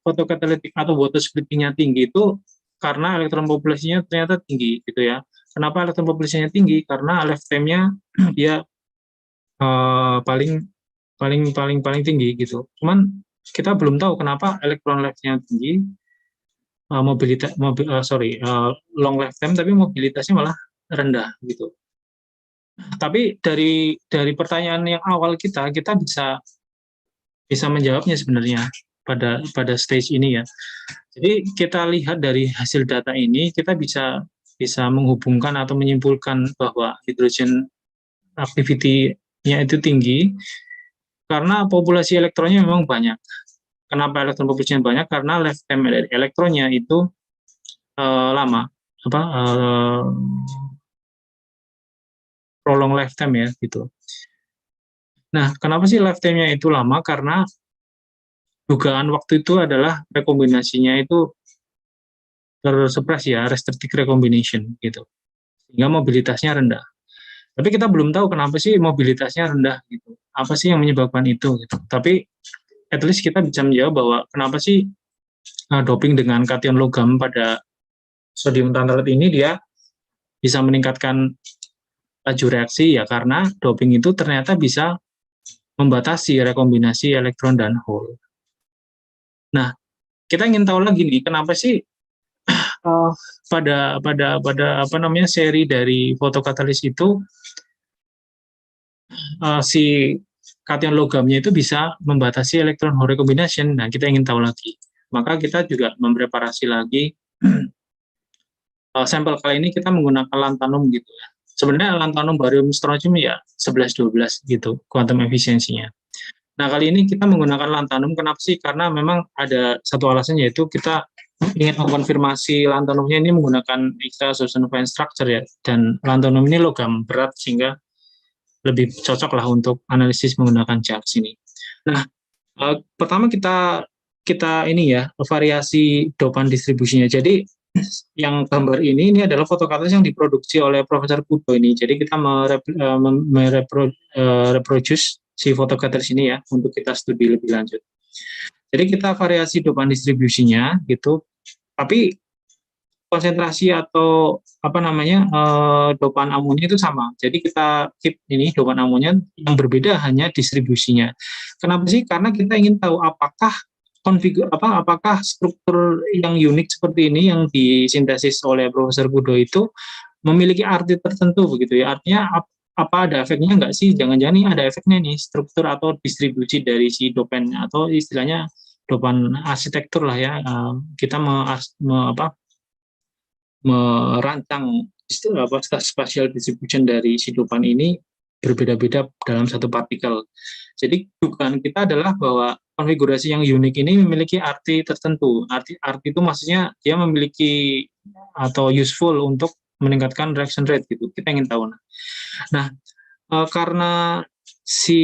fotokatalitik atau water splitting-nya tinggi itu karena elektron populasinya ternyata tinggi gitu ya. Kenapa elektron populasinya tinggi? Karena lifetime-nya dia paling tinggi gitu. Cuman kita belum tahu kenapa elektron lifetime-nya tinggi, long lifetime, tapi mobilitasnya malah rendah gitu. Tapi dari pertanyaan yang awal kita bisa menjawabnya sebenarnya pada stage ini ya. Jadi kita lihat dari hasil data ini, kita bisa menghubungkan atau menyimpulkan bahwa hydrogen activity-nya itu tinggi karena populasi elektronnya memang banyak. Kenapa elektron populasinya banyak? Karena lifetime dari elektronnya itu lama, prolong lifetime ya gitu. Nah, kenapa sih lifetime-nya itu lama? Karena dugaan waktu itu adalah rekombinasinya itu tersupres ya, restricted recombination gitu, sehingga mobilitasnya rendah. Tapi kita belum tahu kenapa sih mobilitasnya rendah gitu, apa sih yang menyebabkan itu gitu. Tapi at least kita bisa menjawab bahwa kenapa sih doping dengan kation logam pada sodium tantalat ini dia bisa meningkatkan laju reaksi ya, karena doping itu ternyata bisa membatasi rekombinasi elektron dan hole. Nah, kita ingin tahu lagi nih, kenapa sih pada seri dari fotokatalis itu si kation logamnya itu bisa membatasi elektron hole recombination. Nah, kita ingin tahu lagi. Maka kita juga mempreparasi lagi sampel kali ini kita menggunakan lanthanum gitu ya. Sebenarnya lanthanum barium strontium ya 11-12 gitu kuantum efisiensinya. Nah, kali ini kita menggunakan lanthanum, kenapa sih? Karena memang ada satu alasan, yaitu kita ingin mengkonfirmasi lanthanumnya ini menggunakan extra subunifying structure ya, dan lanthanum ini logam berat sehingga lebih cocok lah untuk analisis menggunakan JAWS ini. Nah, pertama kita ini ya, variasi dopan distribusinya. Jadi yang gambar ini adalah fotokatalis yang diproduksi oleh Profesor Kudo ini. Jadi kita mereproduce si fotokatalis ini ya untuk kita studi lebih lanjut. Jadi kita variasi dopan distribusinya gitu, tapi konsentrasi atau apa namanya dopan amonnya itu sama. Jadi kita keep ini dopan amonnya, yang berbeda hanya distribusinya. Kenapa sih? Karena kita ingin tahu apakah apakah struktur yang unik seperti ini yang disintesis oleh Profesor Kudo itu memiliki arti tertentu begitu ya. Artinya apa ada efeknya nggak sih? Jangan-jangan ini ada efeknya nih, struktur atau distribusi dari si dopen, atau istilahnya dopan arsitektur lah ya. Kita merancang spatial distribution dari si dopan ini berbeda-beda dalam satu partikel. Jadi dugaan kita adalah bahwa konfigurasi yang unik ini memiliki arti tertentu. Arti itu maksudnya dia memiliki atau useful untuk meningkatkan reaction rate gitu. Kita ingin tahu. Nah, karena si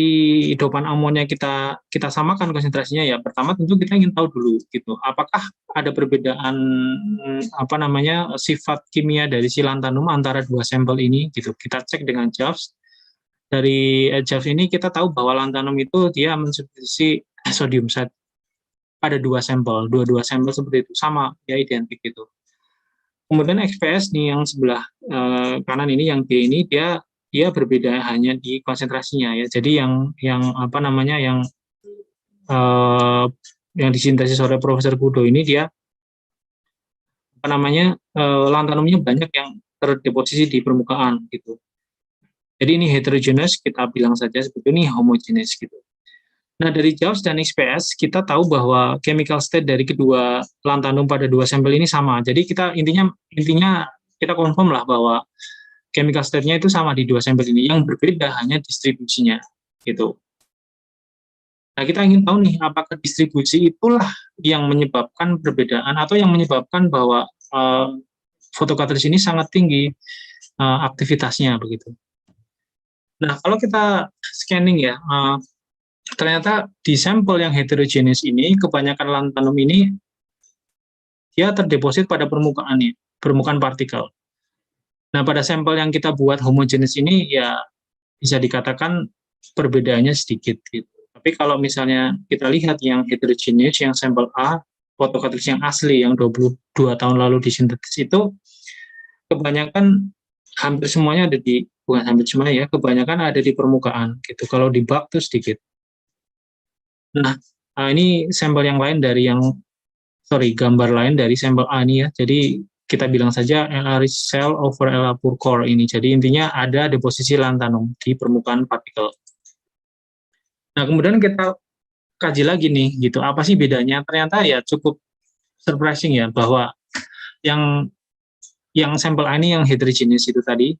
dopan amonnya kita samakan konsentrasinya ya, pertama tentu kita ingin tahu dulu gitu, apakah ada perbedaan apa namanya sifat kimia dari si lanthanum antara dua sampel ini gitu. Kita cek dengan JAWS. Dari JAWS ini kita tahu bahwa lanthanum itu dia mensubstitusi sodium side pada dua sampel seperti itu, sama ya, identik gitu. Kemudian XPS nih yang sebelah kanan ini, yang D ini, dia berbeda hanya di konsentrasinya ya. Jadi yang apa namanya yang disintesis oleh Profesor Kudo ini, dia apa namanya lanthanumnya banyak yang terdeposisi di permukaan gitu. Jadi ini heterogeneous, kita bilang saja seperti ini homogeneous gitu. Nah, dari JAWS dan XPS kita tahu bahwa chemical state dari kedua lanthanum pada dua sampel ini sama. Jadi kita intinya kita confirm lah bahwa chemical state-nya itu sama di dua sampel ini, yang berbeda hanya distribusinya gitu. Nah, kita ingin tahu nih, apakah distribusi itulah yang menyebabkan perbedaan atau yang menyebabkan bahwa fotokatalis ini sangat tinggi aktivitasnya begitu. Nah, kalau kita scanning ya, ternyata di sampel yang heterogeneous ini, kebanyakan lanthanum ini dia terdeposit pada permukaan partikel. Nah, pada sampel yang kita buat homogeneous ini ya bisa dikatakan perbedaannya sedikit gitu. Tapi kalau misalnya kita lihat yang heterogeneous, yang sampel A, fotokatalis yang asli yang 22 tahun lalu disintetis itu, kebanyakan hampir semuanya ada di, bukan hampir semuanya ya, kebanyakan ada di permukaan gitu. Kalau di bak itu sedikit. Nah, ini sampel yang lain dari gambar lain dari sampel A ini ya. Jadi kita bilang saja LA rich cell over LA poor core ini. Jadi intinya ada deposisi lanthanum di permukaan partikel. Nah, kemudian kita kaji lagi nih gitu, apa sih bedanya? Ternyata ya cukup surprising ya, bahwa yang sampel A ini yang heterogeneous itu tadi,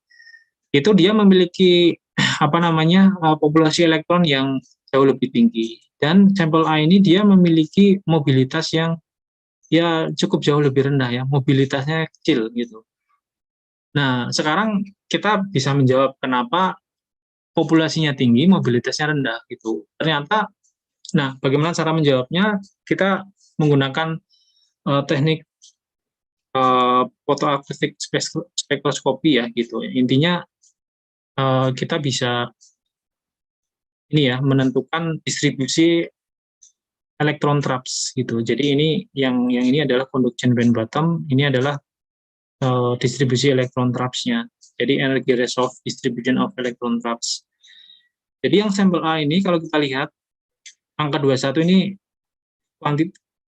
itu dia memiliki apa namanya populasi elektron yang jauh lebih tinggi, dan sampel A ini dia memiliki mobilitas yang ya cukup jauh lebih rendah ya, mobilitasnya kecil gitu. Nah, sekarang kita bisa menjawab kenapa populasinya tinggi, mobilitasnya rendah gitu. Ternyata, nah bagaimana cara menjawabnya? Kita menggunakan teknik fotoakustik spektroskopi ya gitu. Intinya kita bisa ini ya menentukan distribusi elektron traps gitu. Jadi ini yang ini adalah conduction band bottom, ini adalah distribusi elektron trapsnya. Jadi energy resolve distribution of electron traps. Jadi yang sampel A ini kalau kita lihat angka 21 ini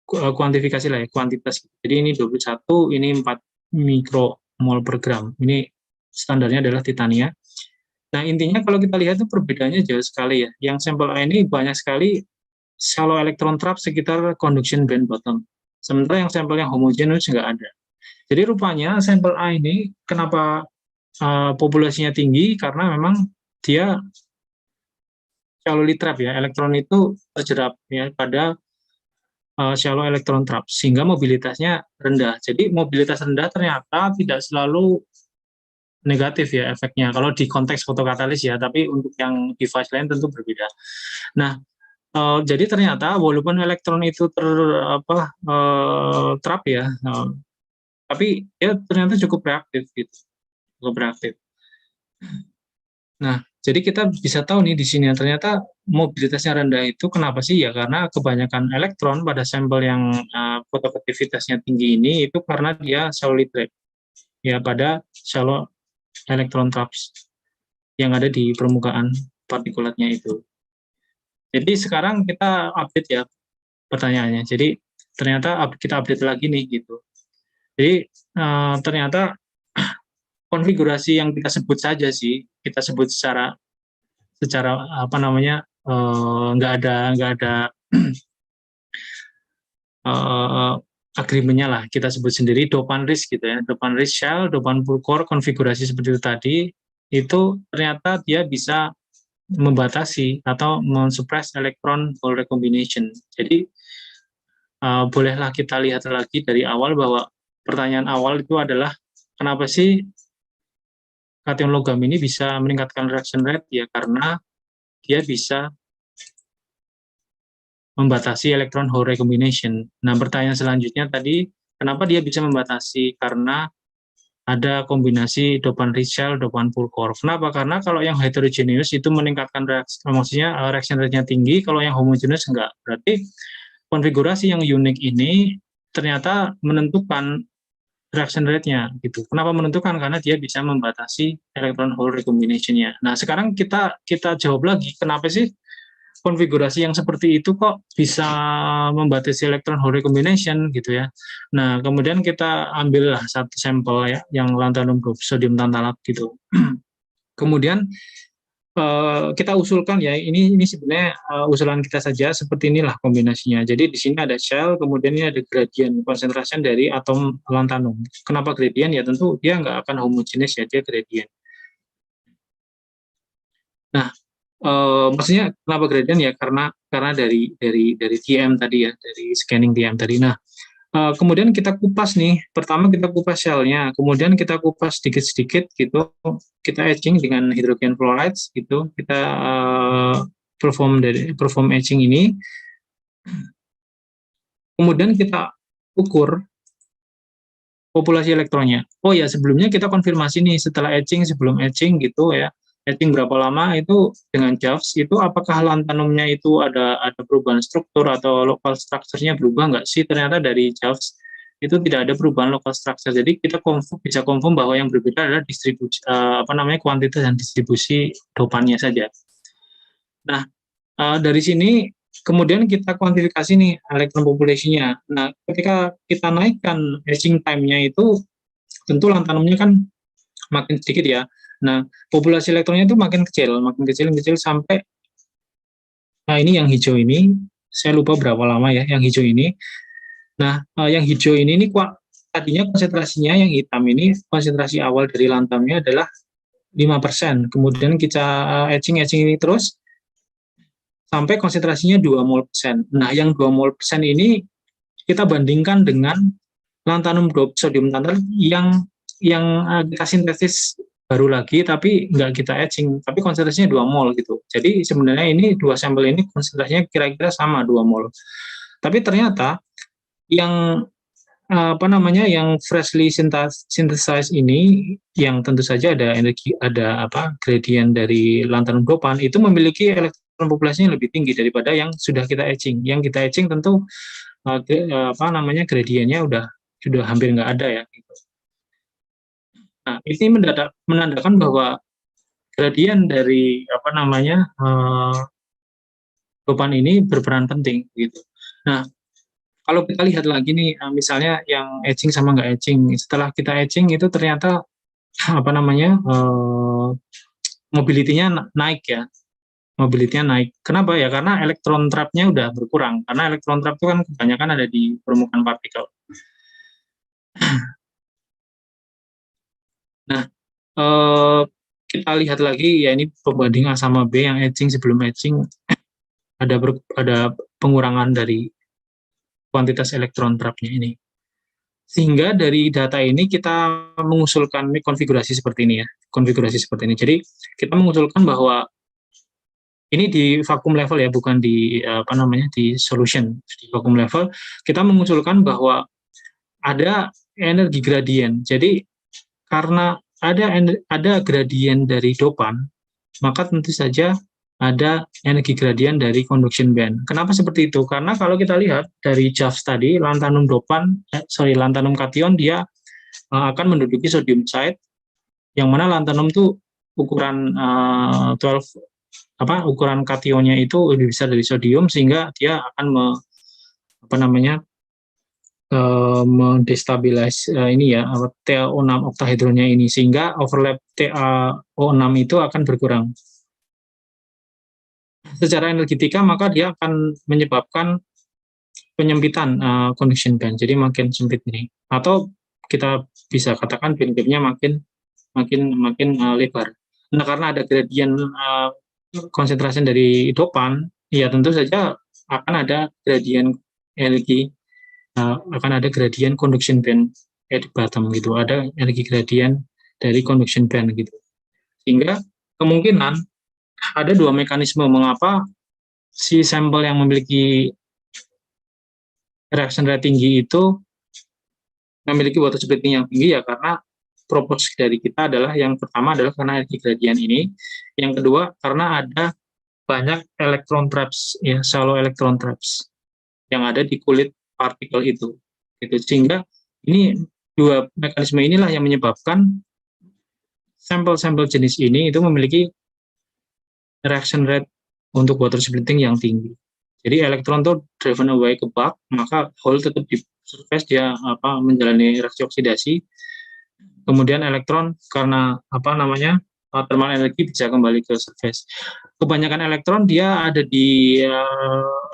kuantifikasi lah ya, kuantitas. Jadi ini 21, ini 4 mikromol per gram. Ini standarnya adalah titania. Nah, intinya kalau kita lihat itu perbedaannya jauh sekali ya. Yang sampel A ini banyak sekali shallow electron trap sekitar conduction band bottom. Sementara yang sampel yang homogeneous nggak ada. Jadi rupanya sampel A ini kenapa populasinya tinggi? Karena memang dia shallowly trap ya, elektron itu terjerap ya pada shallow electron trap sehingga mobilitasnya rendah. Jadi mobilitas rendah ternyata tidak selalu negatif ya efeknya kalau di konteks fotokatalis ya, tapi untuk yang device lain tentu berbeda. Nah, jadi ternyata walaupun elektron itu trap ya, tapi ya ternyata cukup reaktif gitu, cukup reaktif. Nah, jadi kita bisa tahu nih di sini ternyata mobilitasnya rendah itu kenapa sih ya? Karena kebanyakan elektron pada sampel yang fotoaktivitasnya tinggi ini itu karena dia shallowly trap ya pada shallow electron traps yang ada di permukaan partikulatnya itu. Jadi sekarang kita update ya pertanyaannya. Jadi ternyata kita update lagi nih gitu. Jadi ternyata konfigurasi yang kita sebut saja sih, kita sebut secara apa namanya nggak ada agreementnya lah, kita sebut sendiri dopan risk gitu ya, dopan risk shell, dopan full core, konfigurasi seperti itu tadi, itu ternyata dia bisa membatasi atau mensuppress elektron hole recombination. Jadi bolehlah kita lihat lagi dari awal bahwa pertanyaan awal itu adalah kenapa sih kation logam ini bisa meningkatkan reaction rate ya, karena dia bisa membatasi elektron hole recombination. Nah, pertanyaan selanjutnya tadi, kenapa dia bisa membatasi? Karena ada kombinasi dopan rich shell, dopan full core. Kenapa? Karena kalau yang heterogeneous itu meningkatkan reaksi, maksudnya reaction rate-nya tinggi, kalau yang homogeneous enggak. Berarti konfigurasi yang unik ini ternyata menentukan reaction rate-nya gitu. Kenapa menentukan? Karena dia bisa membatasi electron hole recombination-nya. Nah, sekarang kita jawab lagi, kenapa sih konfigurasi yang seperti itu kok bisa membatasi electron hole recombination gitu ya. Nah, kemudian kita ambil satu sampel ya, yang lanthanum sodium tantalat gitu. Kemudian kita usulkan ya, ini sebenarnya usulan kita saja, seperti inilah kombinasinya. Jadi di sini ada shell, kemudian ini ada gradient konsentrasi dari atom lanthanum. Kenapa gradient? Ya tentu dia nggak akan homogenes ya, dia gradient. Nah, maksudnya kenapa gradient ya, karena dari TM tadi ya, dari scanning TM tadi. Nah, kemudian kita kupas nih, pertama kita kupas shellnya, kemudian kita kupas sedikit-sedikit gitu, kita etching dengan hydrogen fluoride gitu, kita perform etching ini, kemudian kita ukur populasi elektronnya. Oh ya, sebelumnya kita konfirmasi nih setelah etching, sebelum etching gitu ya, etching berapa lama itu dengan JAWS, itu apakah lanthanumnya itu ada perubahan struktur atau local structure-nya berubah nggak sih? Ternyata dari JAWS itu tidak ada perubahan local structure. Jadi kita bisa confirm bahwa yang berbeda adalah distribusi kuantitas dan distribusi dopannya saja. Nah, dari sini kemudian kita kuantifikasi nih elektron populasinya. Nah, ketika kita naikkan etching time-nya itu tentu lanthanumnya kan makin sedikit ya. Nah, populasi elektronnya itu makin kecil sampai, nah ini yang hijau ini, saya lupa berapa lama ya yang hijau ini. Nah, yang hijau ini tadinya konsentrasinya yang hitam ini, konsentrasi awal dari lanthanumnya adalah 5%. Kemudian kita etching ini terus sampai konsentrasinya 2 mol persen. Nah, yang 2 mol persen ini kita bandingkan dengan lanthanum doped sodium tantalat yang kita sintesis baru lagi, tapi nggak kita etching, tapi konsentrasinya 2 mol gitu. Jadi sebenarnya ini dua sampel ini konsentrasinya kira-kira sama 2 mol. Tapi ternyata yang yang freshly synthesized ini, yang tentu saja ada gradient dari lanthanum dopan, itu memiliki elektron populasinya lebih tinggi daripada yang sudah kita etching. Yang kita etching tentu gradiennya sudah hampir nggak ada ya. Nah, ini menandakan bahwa gradien dari dopan ini berperan penting gitu. Nah, kalau kita lihat lagi nih, misalnya yang etching sama nggak etching, setelah kita etching itu ternyata mobility-nya naik ya. Mobility-nya naik. Kenapa ya? Karena elektron trap-nya udah berkurang. Karena elektron trap itu kan kebanyakan ada di permukaan partikel. Nah, kita lihat lagi ya, ini pembanding A sama B yang etching sebelum etching ada pengurangan dari kuantitas elektron trap-nya ini. Sehingga dari data ini kita mengusulkan konfigurasi seperti ini ya, konfigurasi seperti ini. Jadi kita mengusulkan bahwa ini di vacuum level ya, bukan di di solution. Di vacuum level kita mengusulkan bahwa ada energi gradien. Jadi karena ada gradien dari dopan, maka tentu saja ada energi gradien dari conduction band. Kenapa seperti itu? Karena kalau kita lihat dari JAVS tadi, lantanum kation dia akan menduduki sodium site, yang mana lantanum itu ukuran 12 ukuran kationnya itu lebih besar dari sodium, sehingga dia akan mendestabilize ini ya, TaO6 oktahedronnya ini, sehingga overlap TaO6 itu akan berkurang. Secara energetika maka dia akan menyebabkan penyempitan conduction band, jadi makin sempit ini, atau kita bisa katakan band gapnya makin lebar. Nah, karena ada gradien konsentrasi dari dopan, ya tentu saja akan ada gradien energi, akan ada gradien conduction band at the bottom gitu, ada energi gradien dari conduction band gitu. Sehingga kemungkinan ada dua mekanisme mengapa si sampel yang memiliki reaction rate tinggi itu memiliki water splitting yang tinggi, ya karena proporsi dari kita adalah, yang pertama adalah karena energi gradien ini, yang kedua karena ada banyak elektron traps ya, shallow electron traps yang ada di kulit partikel itu gitu. Sehingga ini dua mekanisme inilah yang menyebabkan sampel-sampel jenis ini itu memiliki reaction rate untuk water splitting yang tinggi. Jadi elektron itu driven away ke bulk, maka hole tetap di surface, dia menjalani reaksi oksidasi. Kemudian elektron karena thermal energi bisa kembali ke surface. Kebanyakan elektron dia ada di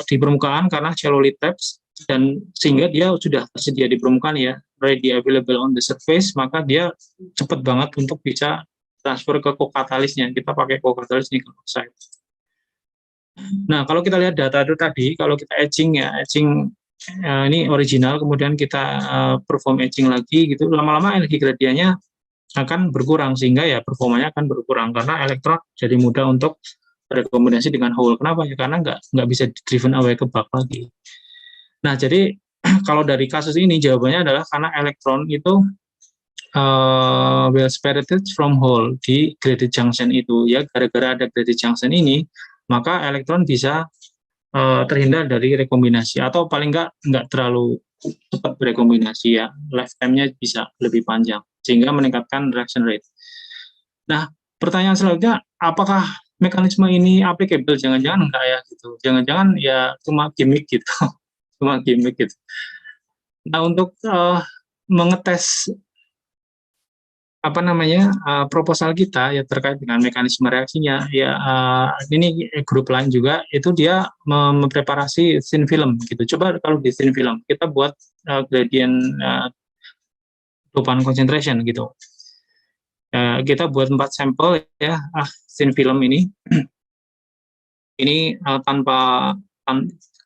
permukaan karena shallow lead traps, dan sehingga dia sudah tersedia di permukaan ya, ready available on the surface, maka dia cepat banget untuk bisa transfer ke co-katalisnya. Kita pakai co-katalis nickel oxide. Nah, kalau kita lihat data itu tadi, kalau kita etching ini original, kemudian kita perform etching lagi gitu, lama-lama energi gradiennya akan berkurang, sehingga ya performanya akan berkurang karena elektron jadi mudah untuk rekomendasi dengan hole. Kenapa ya? Karena nggak bisa driven away ke bulk lagi. Nah, jadi kalau dari kasus ini jawabannya adalah karena elektron itu well separated from hole di graded junction itu ya, gara-gara ada graded junction ini, maka elektron bisa terhindar dari rekombinasi, atau paling nggak terlalu cepat berekombinasi ya, lifetime-nya bisa lebih panjang, sehingga meningkatkan reaction rate. Nah, pertanyaan selanjutnya, apakah mekanisme ini applicable? Jangan-jangan enggak ya gitu, jangan-jangan ya cuma gimmick gitu, cuma gimmick gitu. Nah, untuk mengetes proposal kita ya terkait dengan mekanisme reaksinya ya, ini grup lain juga itu dia mempreparasi thin film gitu. Coba kalau di thin film kita buat gradient dopan concentration gitu. Kita buat 4 sampel ya thin film ini. Ini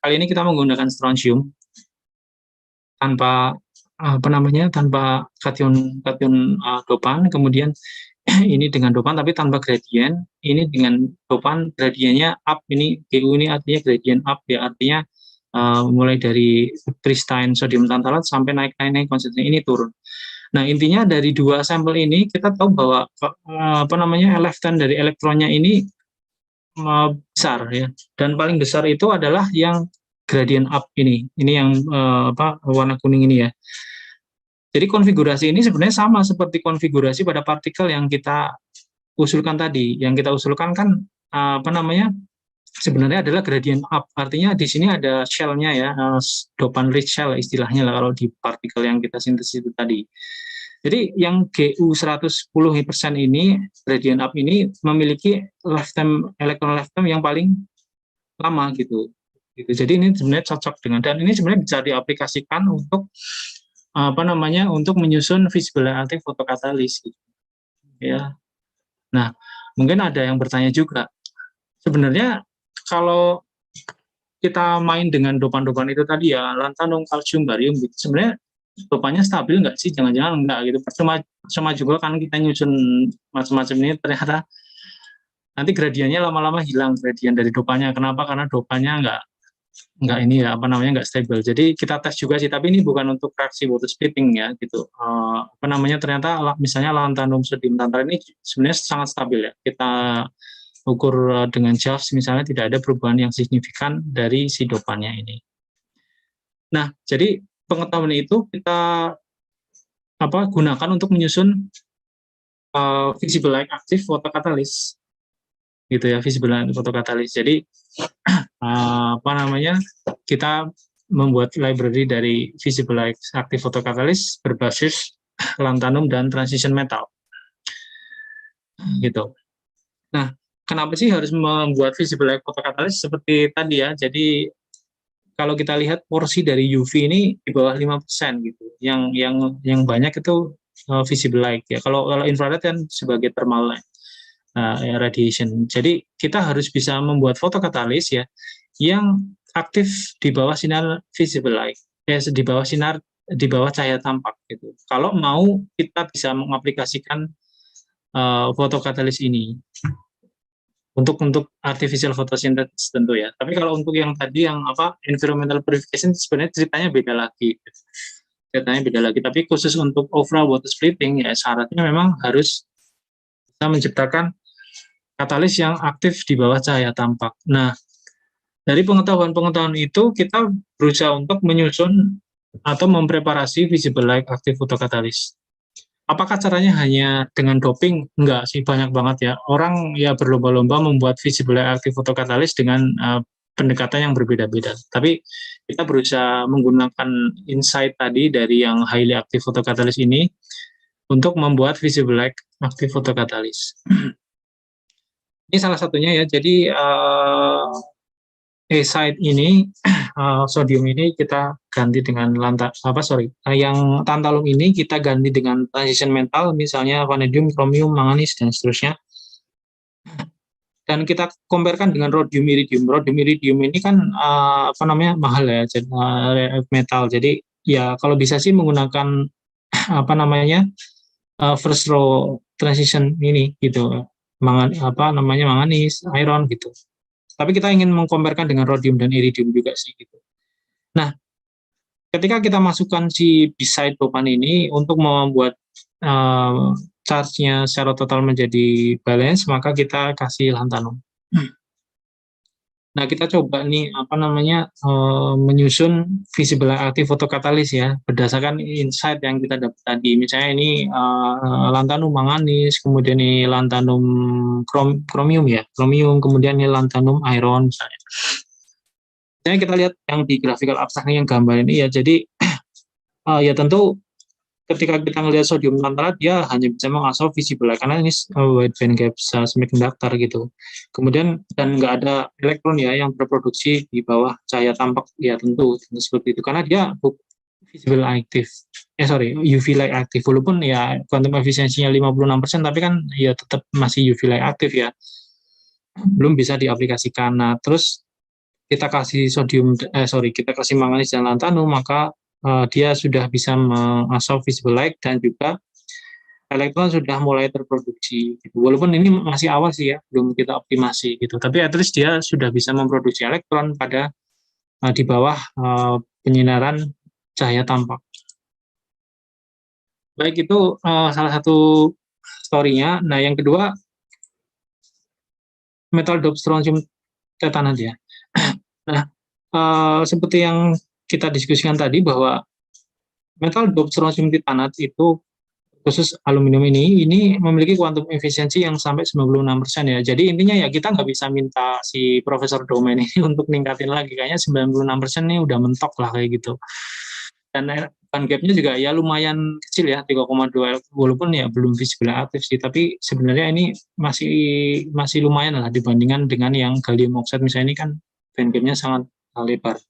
kali ini kita menggunakan strontium tanpa tanpa kation dopan, kemudian ini dengan dopan tapi tanpa gradien, ini dengan dopan gradiennya up, ini GU ini artinya gradient up ya, artinya mulai dari pristine sodium tantalat sampai naik konsentrasi ini turun. Nah, intinya dari dua sampel ini kita tahu bahwa lifetime dari elektronnya ini besar ya, dan paling besar itu adalah yang gradient up ini yang warna kuning ini ya. Jadi konfigurasi ini sebenarnya sama seperti konfigurasi pada partikel yang kita usulkan tadi. Yang kita usulkan kan sebenarnya adalah gradient up. Artinya di sini ada shell-nya ya, dopan rich shell istilahnya lah kalau di partikel yang kita sintesis itu tadi. Jadi yang GU 110% ini, gradient up ini memiliki lifetime, elektron lifetime yang paling lama gitu. Jadi ini sebenarnya cocok dengan, dan ini sebenarnya bisa diaplikasikan untuk untuk menyusun visible active photocatalyst gitu. Ya. Nah, mungkin ada yang bertanya juga, sebenarnya kalau kita main dengan dopan-dopan itu tadi ya, lantanum, kalsium, barium gitu, sebenarnya dopannya stabil nggak sih? Jangan-jangan enggak gitu. Percuma juga kan kita nyusun macam-macam ini, ternyata nanti gradiennya lama-lama hilang gradien dari dopannya. Kenapa? Karena dopannya nggak ini ya, nggak stabil. Jadi kita tes juga sih, tapi ini bukan untuk reaksi water splitting ya gitu. Ternyata misalnya lantanum, sodium tantal ini sebenarnya sangat stabil ya. Kita ukur dengan JAVS misalnya tidak ada perubahan yang signifikan dari si dopannya ini. Nah, jadi pengetahuan itu kita gunakan untuk menyusun visible light active photocatalyst gitu ya, visible light photocatalyst. Jadi kita membuat library dari visible light active photocatalyst berbasis lantanum dan transition metal gitu. Nah, kenapa sih harus membuat visible light photocatalyst seperti tadi ya? Jadi kalau kita lihat porsi dari UV ini di bawah 5% gitu. Yang banyak itu visible light ya. Kalau infrared kan sebagai thermal radiation. Jadi kita harus bisa membuat photocatalyst ya yang aktif di bawah sinar visible light, di bawah cahaya tampak gitu. Kalau mau kita bisa mengaplikasikan photocatalyst ini untuk artificial photosynthesis tentu ya. Tapi kalau untuk yang tadi yang environmental purification sebenarnya ceritanya beda lagi. Tapi khusus untuk overall water splitting ya syaratnya memang harus kita menciptakan katalis yang aktif di bawah cahaya tampak. Nah, dari pengetahuan itu kita berusaha untuk menyusun atau mempreparasi visible light active photocatalyst. Apakah caranya hanya dengan doping? Enggak sih, banyak banget ya. Orang ya berlomba-lomba membuat visible light active photocatalyst dengan pendekatan yang berbeda-beda. Tapi kita berusaha menggunakan insight tadi dari yang highly active photocatalyst ini untuk membuat visible light active photocatalyst. Ini salah satunya ya. Jadi site ini sodium ini kita ganti dengan yang tantalum ini kita ganti dengan transition metal, misalnya vanadium, kromium, manganis dan seterusnya. Dan kita comparekan dengan rhodium, iridium. Rhodium, iridium ini kan mahal ya, metal. Jadi ya kalau bisa sih menggunakan first row transition ini gitu. Manganis, iron gitu. Tapi kita ingin mengkomparekan dengan rhodium dan iridium juga sih gitu. Nah, ketika kita masukkan si beside dopan ini untuk membuat charge-nya secara total menjadi balance, maka kita kasih lantanum. Nah, kita coba nih menyusun visible active photocatalyst ya berdasarkan insight yang kita dapat tadi. Misalnya ini lantanum manganis, kemudian ini lantanum kromium ya, kemudian ini lantanum iron misalnya. Misalnya kita lihat yang di graphical abstract yang gambar ini ya. Jadi ya tentu ketika kita melihat sodium tantalat dia hanya bisa mengabsorb visible light karena ini wide band gap semiconductor gitu. Kemudian dan nggak ada elektron ya yang berproduksi di bawah cahaya tampak ya tentu seperti itu karena dia visible aktif. UV light aktif walaupun ya quantum efisiensinya 56% tapi kan ya tetap masih UV light aktif ya. Belum bisa diaplikasikan. Nah, terus kita kasih kita kasih manganis dan lantanum maka dia sudah bisa mengabsorb visible light dan juga elektron sudah mulai terproduksi gitu. Walaupun ini masih awal sih ya, belum kita optimasi gitu. Tapi at least dia sudah bisa memproduksi elektron pada di bawah penyinaran cahaya tampak. Baik, itu salah satu story-nya. Nah, yang kedua metal dope strontium tetanat ya. Nah, seperti yang kita diskusikan tadi bahwa metal dope strontium titanat itu khusus aluminium ini memiliki kuantum efisiensi yang sampai 96% ya. Jadi intinya ya kita nggak bisa minta si Profesor Domain ini untuk ningkatin lagi. Kayaknya 96% ini udah mentok lah kayak gitu. Dan band gapnya juga ya lumayan kecil ya, 3,2, walaupun ya belum visible aktif sih, tapi sebenarnya ini masih lumayan lah dibandingkan dengan yang gallium oxide misalnya, ini kan band gapnya sangat lebar.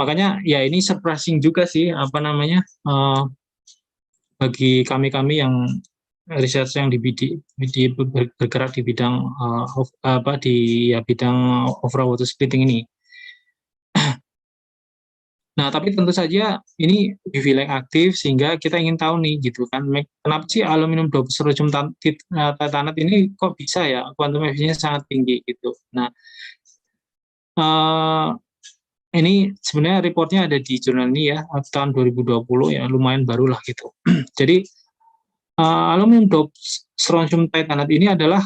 Makanya ya ini surprising juga sih apa namanya bagi kami yang riset yang bergerak di bidang bidang overall water splitting ini. Nah, tapi tentu saja ini UV light aktif sehingga kita ingin tahu nih gitu kan, kenapa sih aluminium dioxide titanat ini kok bisa ya kuantum efisiensinya sangat tinggi gitu. Nah, ini sebenarnya reportnya ada di jurnal ini ya, tahun 2020 ya, lumayan baru lah gitu. Jadi aluminium strontium titanat ini adalah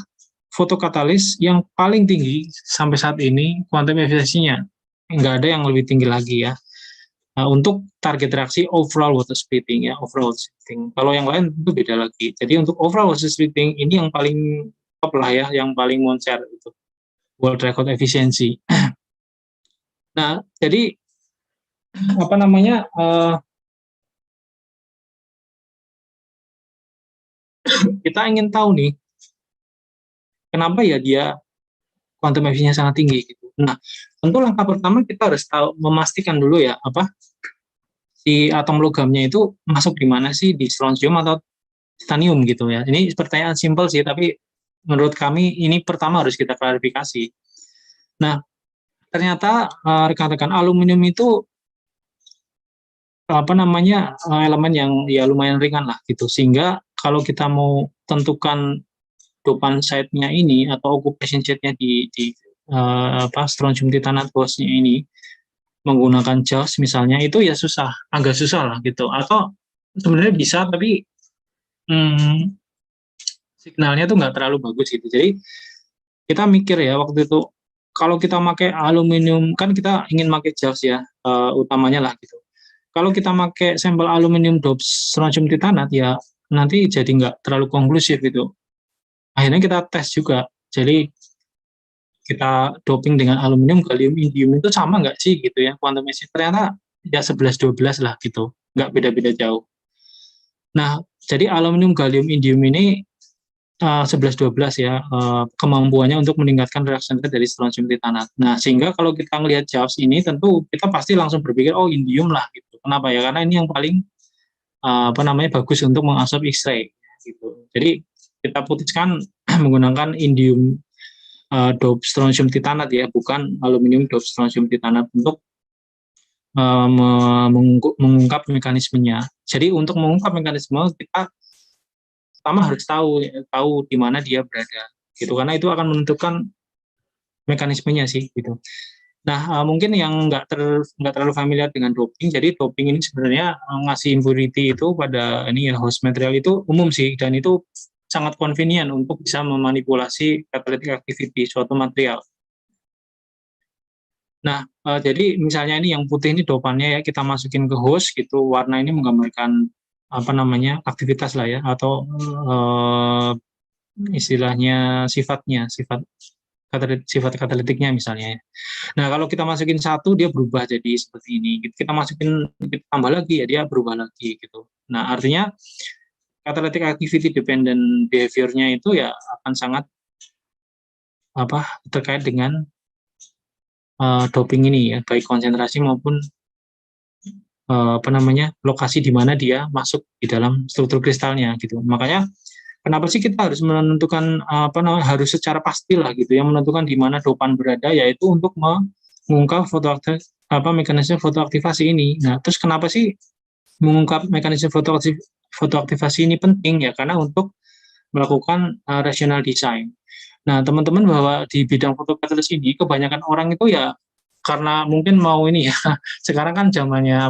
fotokatalis yang paling tinggi sampai saat ini kuantum efisiensinya. Nggak ada yang lebih tinggi lagi ya. Untuk target reaksi overall water splitting ya, overall water splitting. Kalau yang lain itu beda lagi. Jadi untuk overall water splitting ini yang paling top lah ya, yang paling moncer itu world record efisiensi. Nah, jadi apa namanya kita ingin tahu nih kenapa ya dia kuantum efisiensinya sangat tinggi gitu. Nah, tentu langkah pertama kita harus memastikan dulu ya apa si atom logamnya itu masuk di mana sih, di strontium atau titanium gitu ya. Ini pertanyaan simpel sih, tapi menurut kami ini pertama harus kita klarifikasi. Nah, ternyata rekan-rekan aluminium itu apa namanya elemen yang ya lumayan ringan lah gitu, sehingga kalau kita mau tentukan dopan site-nya ini atau occupation site-nya di strontium titanat bosnya ini menggunakan JAWS misalnya, itu ya agak susah lah gitu. Atau sebenarnya bisa tapi signalnya tuh nggak terlalu bagus gitu. Jadi kita mikir ya waktu itu, kalau kita pakai aluminium kan kita ingin pakai JAWS ya utamanya lah gitu. Kalau kita pakai sampel aluminium doped strontium titanat ya nanti jadi nggak terlalu konklusif gitu. Akhirnya kita tes juga. Jadi kita doping dengan aluminium, gallium, indium itu sama nggak sih gitu ya kuantum efisiensi. Ternyata ya 11-12 lah gitu, nggak beda-beda jauh. Nah, jadi aluminium, gallium, indium ini 11-12 ya kemampuannya untuk meningkatkan reaction rate dari strontium titanat. Nah, sehingga kalau kita melihat JAWS ini tentu kita pasti langsung berpikir oh indium lah gitu. Kenapa ya? Karena ini yang paling bagus untuk mengabsorb X-ray gitu. Jadi kita putuskan menggunakan indium doped strontium titanat ya, bukan aluminium doped strontium titanat untuk mengungkap mekanismenya. Jadi untuk mengungkap mekanisme kita pertama harus tahu di mana dia berada gitu, karena itu akan menentukan mekanismenya sih gitu. Nah, mungkin yang nggak terlalu familiar dengan doping, jadi doping ini sebenarnya ngasih impurity itu pada ini ya host material itu umum sih, dan itu sangat convenient untuk bisa memanipulasi catalytic activity suatu material. Nah, jadi misalnya ini yang putih ini dopannya ya, kita masukin ke host gitu, warna ini menggambarkan aktivitas lah ya, atau istilahnya sifat katalitiknya misalnya. Nah, kalau kita masukin satu dia berubah jadi seperti ini. Kita tambah lagi ya dia berubah lagi gitu. Nah, artinya catalytic activity dependent behavior-nya itu ya akan sangat terkait dengan doping ini ya, baik konsentrasi maupun lokasi di mana dia masuk di dalam struktur kristalnya gitu. Makanya kenapa sih kita harus menentukan harus secara pasti lah gitu yang menentukan di mana dopan berada, yaitu untuk mengungkap mekanisme fotoaktivasi ini. Nah, terus kenapa sih mengungkap mekanisme fotoaktivasi ini penting ya? Karena untuk melakukan rational design. Nah, teman-teman bahwa di bidang fotokatalis ini kebanyakan orang itu ya karena mungkin mau ini ya, sekarang kan zamannya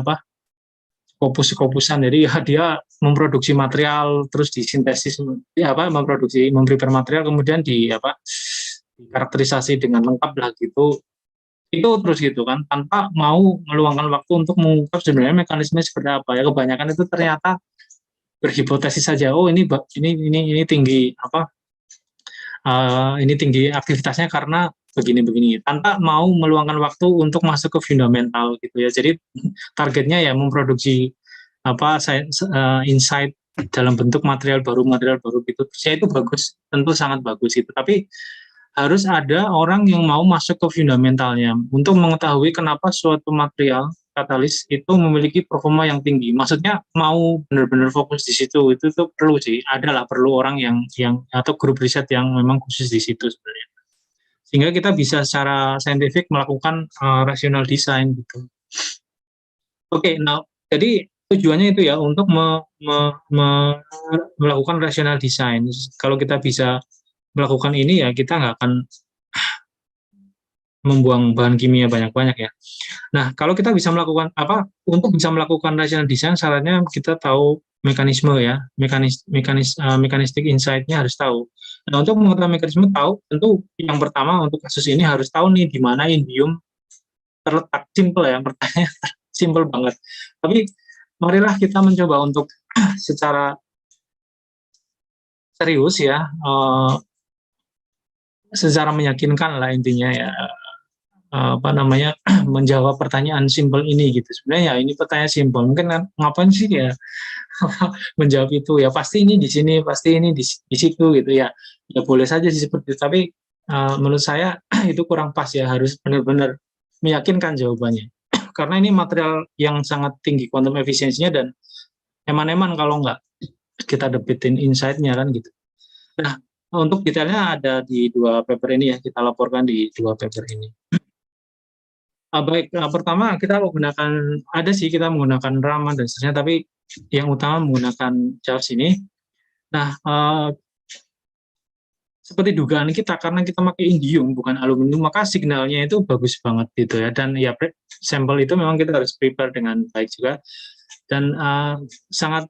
Kopus-kopusan, jadi ya dia memproduksi material terus disintesis memprepare material kemudian dikarakterisasi dengan lengkap lah gitu, itu terus gitu kan tanpa mau meluangkan waktu untuk mengungkap sebenarnya mekanisme seperti apa ya. Kebanyakan itu ternyata berhipotesis saja, oh ini tinggi ini tinggi aktivitasnya karena begini-begini tanpa mau meluangkan waktu untuk masuk ke fundamental gitu ya. Jadi targetnya ya memproduksi insight dalam bentuk material baru gitu. Saya itu bagus, tentu sangat bagus itu. Tapi harus ada orang yang mau masuk ke fundamentalnya untuk mengetahui kenapa suatu material katalis itu memiliki performa yang tinggi. Maksudnya mau benar-benar fokus di situ, itu tuh perlu sih. Adalah perlu orang yang atau grup riset yang memang khusus di situ sebenarnya. Sehingga kita bisa secara saintifik melakukan rational design gitu. Oke, nah jadi tujuannya itu ya untuk melakukan rational design. Kalau kita bisa melakukan ini ya kita nggak akan membuang bahan kimia banyak-banyak ya. Nah, kalau kita bisa melakukan untuk bisa melakukan rational design, syaratnya kita tahu mekanisme ya, mekanistik insight-nya harus tahu. Nah, untuk mengetahui mekanisme tahu, tentu yang pertama untuk kasus ini harus tahu nih di mana indium terletak. Simple ya, pertanyaannya simple banget. Tapi marilah kita mencoba untuk secara serius ya, secara meyakinkan lah intinya ya, menjawab pertanyaan simpel ini gitu. Sebenarnya ya ini pertanyaan simpel, mungkin ngapain sih ya menjawab itu, ya pasti ini di sini, pasti ini di situ gitu ya. Ya boleh saja sih seperti itu, tapi menurut saya itu kurang pas ya, harus benar-benar meyakinkan jawabannya. Karena ini material yang sangat tinggi quantum efisiensinya dan eman-eman kalau nggak kita dapetin insight-nya kan gitu. Nah, untuk detailnya ada di dua paper ini ya, kita laporkan di dua paper ini. Baik, pertama kita menggunakan Raman dan seterusnya, tapi yang utama menggunakan JAWS ini. Nah, seperti dugaan kita, karena kita pakai indium bukan aluminium, maka signalnya itu bagus banget gitu ya. Dan ya sampel itu memang kita harus prepare dengan baik juga, dan sangat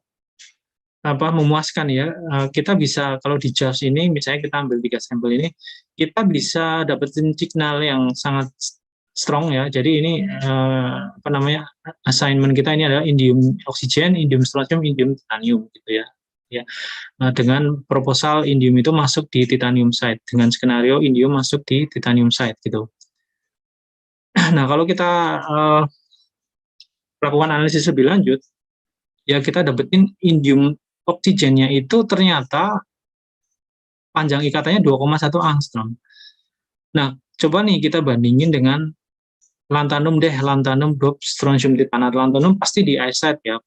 memuaskan ya. Kita bisa kalau di JAWS ini, misalnya kita ambil 3 sampel ini, kita bisa dapetin signal yang sangat strong ya. Jadi ini assignment kita ini adalah indium oksigen, indium strontium, indium titanium gitu ya. Ya. Dengan proposal indium itu masuk di titanium site, dengan skenario indium masuk di titanium site gitu. Nah, kalau kita lakukan analisis lebih lanjut, ya kita dapetin indium oksigennya itu ternyata panjang ikatannya 2,1 angstrom. Nah, coba nih kita bandingin dengan lantanum dop strontium titanat. Lantanum pasti di I-site ya,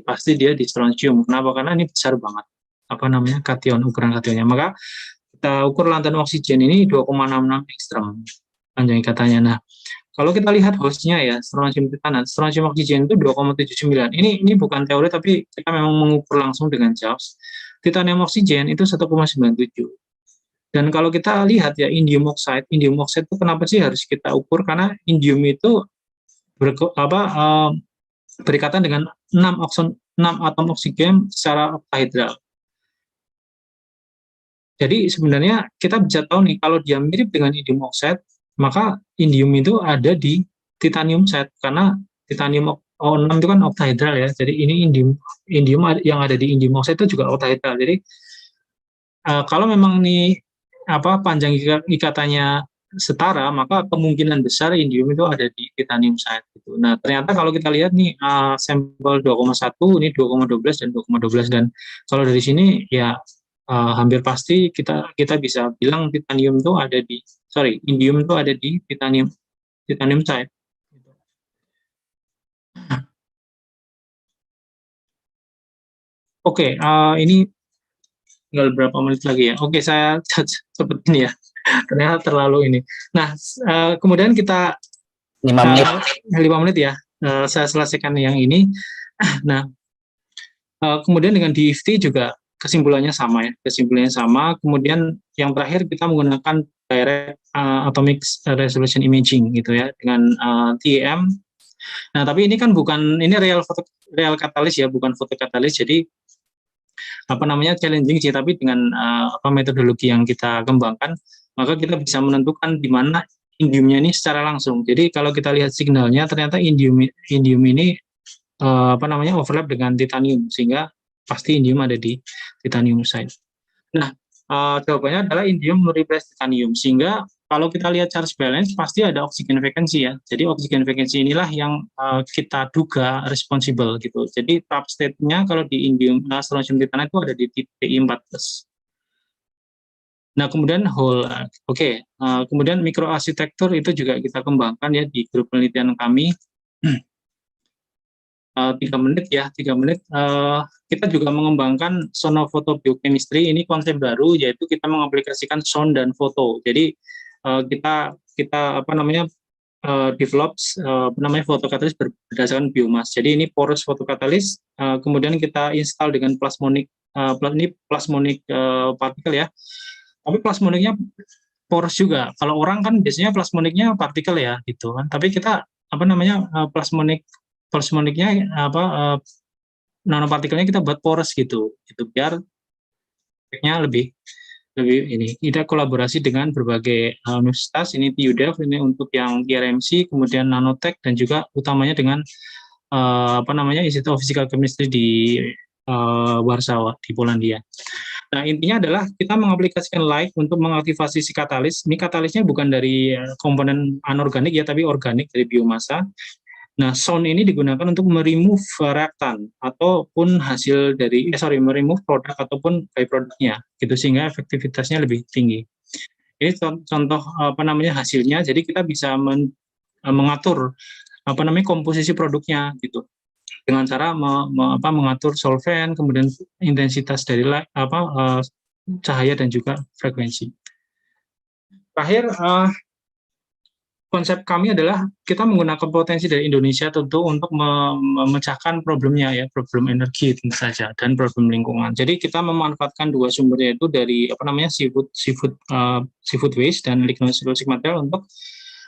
pasti dia di strontium. Kenapa? Karena ini besar banget kation, ukuran kationnya. Maka kita ukur lantanum oksigen ini 2,66 angstrom panjang ikatannya. Nah, kalau kita lihat hostnya ya, strontium titanat, strontium oksigen itu 2,79. Ini bukan teori, tapi kita memang mengukur langsung dengan JAWS. Titanium oksigen itu 1,97. Dan kalau kita lihat ya indium oxide itu kenapa sih harus kita ukur? Karena indium itu berikatan dengan 6 atom oksigen secara oktahedral. Jadi sebenarnya kita bisa tahu nih, kalau dia mirip dengan indium oxide, maka indium itu ada di titanium site, karena titanium O6 itu kan oktahedral ya. Jadi ini indium yang ada di indium oxide itu juga oktahedral. Jadi kalau memang nih panjang ikatannya setara, maka kemungkinan besar indium itu ada di titanium site gitu. Nah, ternyata kalau kita lihat nih sampel 2,1, ini 2,12 dan 2,12, dan kalau dari sini ya hampir pasti kita bisa bilang indium itu ada di titanium site. Oke, ini tinggal berapa menit lagi ya. Oke, saya cepet ini ya. Ternyata terlalu ini. Nah, kemudian kita 5 menit ya. Saya selesaikan yang ini. Nah, kemudian dengan DFT juga kesimpulannya sama ya. Kemudian yang terakhir kita menggunakan direct atomic resolution imaging gitu ya, dengan TEM. Nah, tapi ini kan ini real katalis ya, bukan fotokatalis. Jadi challenging sih, tapi dengan metodologi yang kita kembangkan, maka kita bisa menentukan di mana indiumnya ini secara langsung. Jadi kalau kita lihat signalnya, ternyata indium ini overlap dengan titanium, sehingga pasti indium ada di titanium site. Nah, jawabannya adalah indium mereplace titanium, sehingga kalau kita lihat charge balance pasti ada oxygen vacancy ya. Jadi oxygen vacancy inilah yang kita duga responsible gitu. Jadi trap state-nya kalau di indium strontium titana itu ada di Ti4+. Nah, kemudian kemudian mikroarsitektur itu juga kita kembangkan ya di grup penelitian kami. 3 menit. Kita juga mengembangkan sonofotobiochemistry, ini konsep baru, yaitu kita mengaplikasikan sound dan foto. Jadi kita develop fotokatalis berdasarkan biomas. Jadi ini porous fotokatalis, kemudian kita install dengan plasmonic partikel ya. Tapi plasmoniknya porous juga. Kalau orang kan biasanya plasmoniknya partikel ya gitu kan. Tapi kita plasmoniknya nanopartikelnya kita buat porous gitu biar efeknya lebih ini. Kita kolaborasi dengan berbagai universitas, ini TUDEV ini untuk yang IRMC, kemudian Nanotech, dan juga utamanya dengan Institute of Physical Chemistry di Warsawa di Polandia. Nah, intinya adalah kita mengaplikasikan light untuk mengaktifasi si katalis. Ini katalisnya bukan dari komponen anorganik ya, tapi organik dari biomasa. Nah, sound ini digunakan untuk meremove reaktan ataupun meremove produk ataupun byproduct-nya, gitu, sehingga efektivitasnya lebih tinggi. Ini contoh hasilnya. Jadi kita bisa mengatur komposisi produknya gitu dengan cara mengatur solvent, kemudian intensitas dari cahaya dan juga frekuensi. Terakhir, konsep kami adalah kita menggunakan potensi dari Indonesia tentu untuk memecahkan problemnya ya, problem energi tentu saja dan problem lingkungan. Jadi kita memanfaatkan 2 sumber, yaitu dari seafood waste dan lignocellulosic material untuk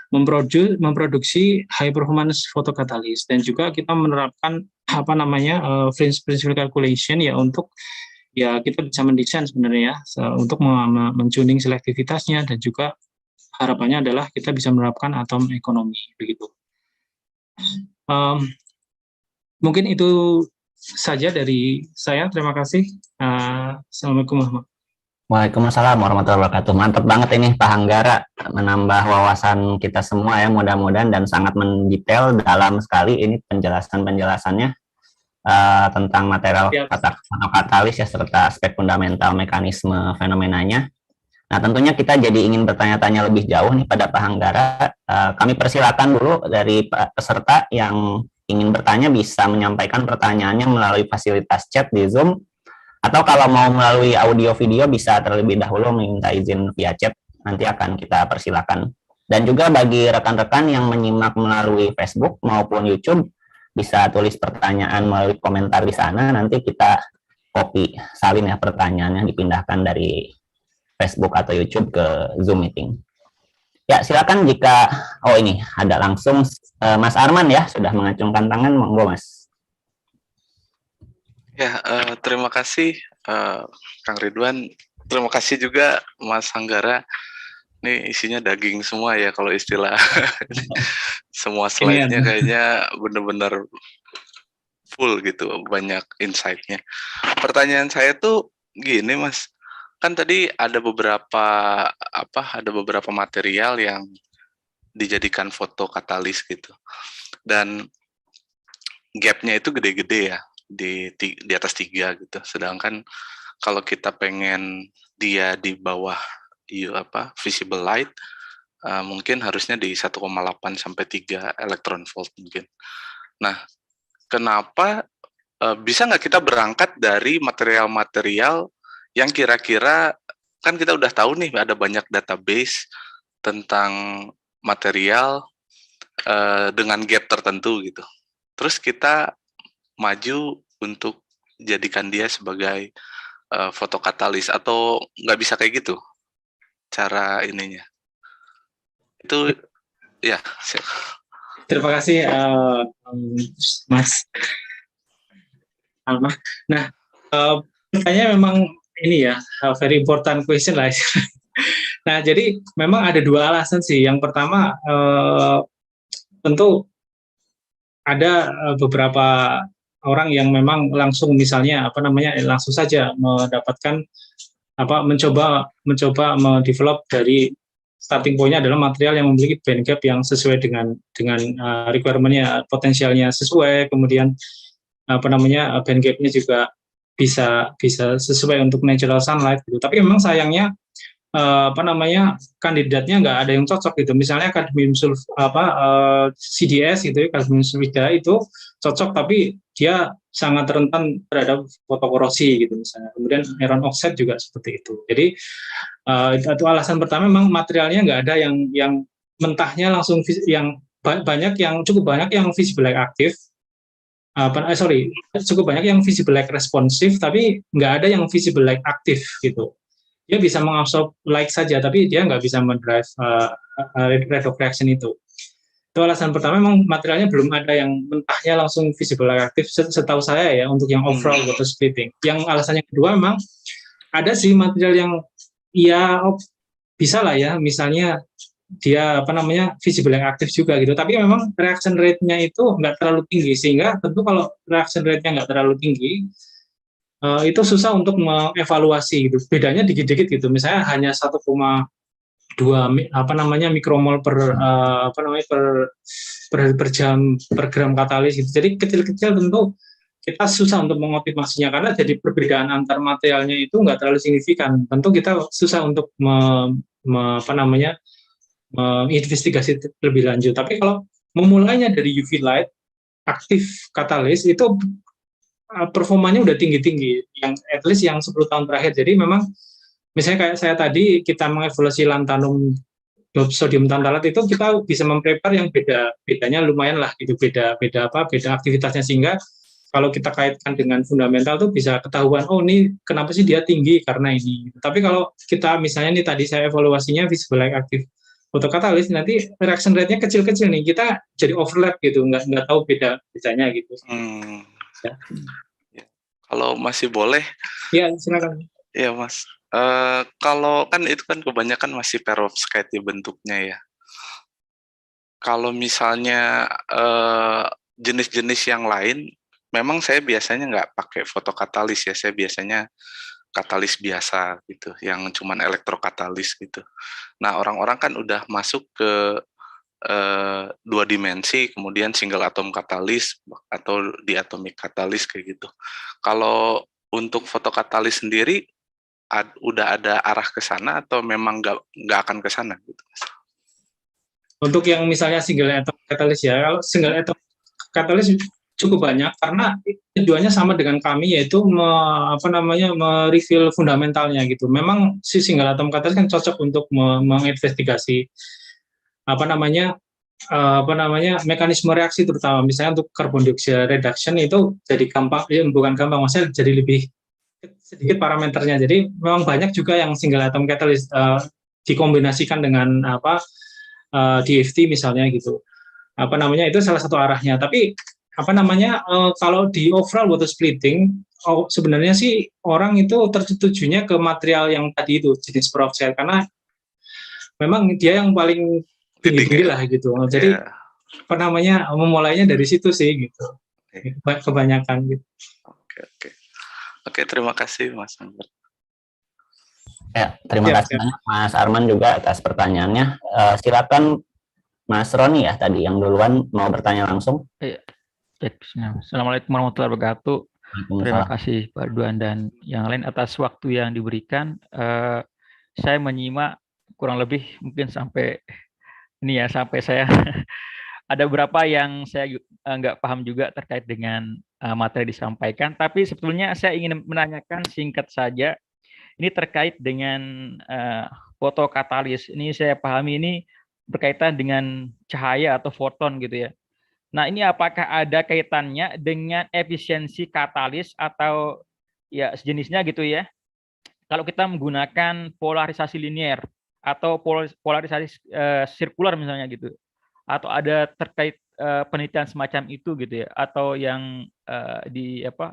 memproduksi high performance photocatalyst, dan juga kita menerapkan principal calculation ya, untuk ya kita bisa mendesain sebenarnya ya, untuk mentuning selektivitasnya, dan juga harapannya adalah kita bisa menerapkan atom ekonomi begitu. Mungkin itu saja dari saya. Terima kasih. Assalamualaikum warahmatullahi wabarakatuh. Waalaikumsalam warahmatullahi wabarakatuh. Mantap banget ini Pak Hanggara, menambah wawasan kita semua ya, mudah-mudahan, dan sangat mendetail, dalam sekali ini penjelasannya tentang material katalis ya, serta aspek fundamental mekanisme fenomenanya. Nah, tentunya kita jadi ingin bertanya-tanya lebih jauh nih pada Pak Hanggara. Kami persilakan dulu dari peserta yang ingin bertanya bisa menyampaikan pertanyaannya melalui fasilitas chat di Zoom, atau kalau mau melalui audio video bisa terlebih dahulu meminta izin via chat, nanti akan kita persilakan. Dan juga bagi rekan-rekan yang menyimak melalui Facebook maupun YouTube, bisa tulis pertanyaan melalui komentar di sana, nanti kita copy salin ya pertanyaannya, dipindahkan dari Facebook atau YouTube ke Zoom meeting. Ya, silakan jika ini ada langsung Mas Arman ya, sudah mengacungkan tangan, monggo Mas. Ya, terima kasih Kang Ridwan. Terima kasih juga Mas Hanggara. Ini isinya daging semua ya kalau istilah. Semua slide-nya kayaknya benar-benar full gitu, banyak insight-nya. Pertanyaan saya tuh gini Mas, kan tadi ada beberapa material yang dijadikan fotokatalis gitu, dan gap-nya itu gede-gede ya, di atas 3 gitu. Sedangkan kalau kita pengen dia di bawah visible light, mungkin harusnya di 1,8 sampai 3 elektron volt mungkin. Nah, kenapa bisa nggak kita berangkat dari material-material yang kira-kira, kan kita udah tahu nih ada banyak database tentang material dengan gap tertentu gitu. Terus kita maju untuk jadikan dia sebagai fotokatalis, atau nggak bisa kayak gitu cara ininya? Itu ya. Terima kasih Mas Alma. Nah, pertanyaannya memang ini ya, very important question lah. Nah, jadi memang ada 2 alasan sih. Yang pertama, tentu ada beberapa orang yang memang langsung misalnya langsung saja mendapatkan mencoba mendevelop dari starting point-nya adalah material yang memiliki band gap yang sesuai dengan requirement-nya, potensialnya sesuai, kemudian band gap-nya juga bisa sesuai untuk natural sunlight gitu. Tapi memang sayangnya kandidatnya nggak ada yang cocok gitu. Misalnya CDS gitu ya, kadmium sulfida itu cocok, tapi dia sangat rentan terhadap fotokorosi gitu misalnya. Kemudian iron oxide juga seperti itu. Jadi itu alasan pertama, memang materialnya nggak ada yang mentahnya langsung cukup banyak yang visible light aktif. Cukup banyak yang visible light responsif, tapi nggak ada yang visible light aktif gitu. Dia bisa mengabsorb light saja, tapi dia nggak bisa mendrive rate of reaction itu. Itu alasan pertama, memang materialnya belum ada yang mentahnya langsung visible light aktif, setahu saya ya, untuk yang overall water splitting. Yang alasan yang kedua, memang ada sih material yang bisa lah ya, misalnya dia visible light aktif juga gitu, tapi memang reaction rate-nya itu nggak terlalu tinggi, sehingga tentu kalau reaction rate-nya nggak terlalu tinggi, itu susah untuk mengevaluasi gitu. Bedanya dikit-dikit gitu, misalnya hanya 1,2 mikromol per jam per gram katalis gitu. Jadi kecil-kecil tentu kita susah untuk mengoptimasinya, karena jadi perbedaan antar materialnya itu nggak terlalu signifikan. Tentu kita susah untuk menginvestigasi lebih lanjut. Tapi kalau memulainya dari UV light aktif katalis, itu performanya udah tinggi-tinggi, yang at least yang 10 tahun terakhir. Jadi memang misalnya kayak saya tadi, kita mengevaluasi lantanum sodium tantalat itu, kita bisa memprepare yang bedanya lumayan lah gitu, beda aktivitasnya, sehingga kalau kita kaitkan dengan fundamental tuh bisa ketahuan, oh ini kenapa sih dia tinggi, karena ini. Tapi kalau kita misalnya nih tadi saya evaluasinya visible light aktif fotokatalis, nanti reaction rate-nya kecil-kecil nih, kita jadi overlap gitu, nggak tahu bedanya gitu. Ya. Kalau masih boleh? Ya, silakan. Ya Mas, kalau kan itu kan kebanyakan masih perovskite ya bentuknya ya. Kalau misalnya jenis-jenis yang lain, memang saya biasanya nggak pakai fotokatalis ya, saya biasanya katalis biasa gitu, yang cuman elektrokatalis gitu. Nah, orang-orang kan udah masuk ke 2 dimensi, kemudian single atom katalis atau diatomic katalis kayak gitu. Kalau untuk fotokatalis sendiri udah ada arah ke sana atau memang nggak akan ke sana gitu? Untuk yang misalnya single atom katalis ya, kalau single atom katalis cukup banyak, karena tujuannya sama dengan kami, yaitu mereveal fundamentalnya gitu. Memang si single atom katalis kan cocok untuk menginvestigasi mekanisme reaksi, terutama misalnya untuk carbon dioxide reduction itu jadi gampang, bukan gampang, maksudnya jadi lebih sedikit parameternya. Jadi memang banyak juga yang single atom catalyst dikombinasikan dengan DFT misalnya gitu. Itu salah satu arahnya. Tapi kalau di overall water splitting, sebenarnya sih orang itu tertujunya ke material yang tadi itu, jenis peroxide, karena memang dia yang paling tinggi lah gitu. Jadi memulainya dari situ sih gitu. Kebanyakan gitu. Oke, terima kasih Mas Angger. Ya, terima kasih banyak Mas Arman juga atas pertanyaannya. Silakan Mas Roni ya tadi yang duluan mau bertanya langsung. Assalamualaikum warahmatullahi wabarakatuh. Terima kasih Pak Duan dan yang lain atas waktu yang diberikan. Saya menyimak kurang lebih mungkin sampai saya ada beberapa yang saya nggak paham juga terkait dengan materi disampaikan. Tapi sebetulnya saya ingin menanyakan singkat saja. Ini terkait dengan fotokatalis. Ini saya pahami ini berkaitan dengan cahaya atau foton gitu ya. Nah, ini apakah ada kaitannya dengan efisiensi katalis atau ya sejenisnya gitu ya? Kalau kita menggunakan polarisasi linier atau polarisasi sirkular misalnya gitu, atau ada terkait penelitian semacam itu gitu ya, atau yang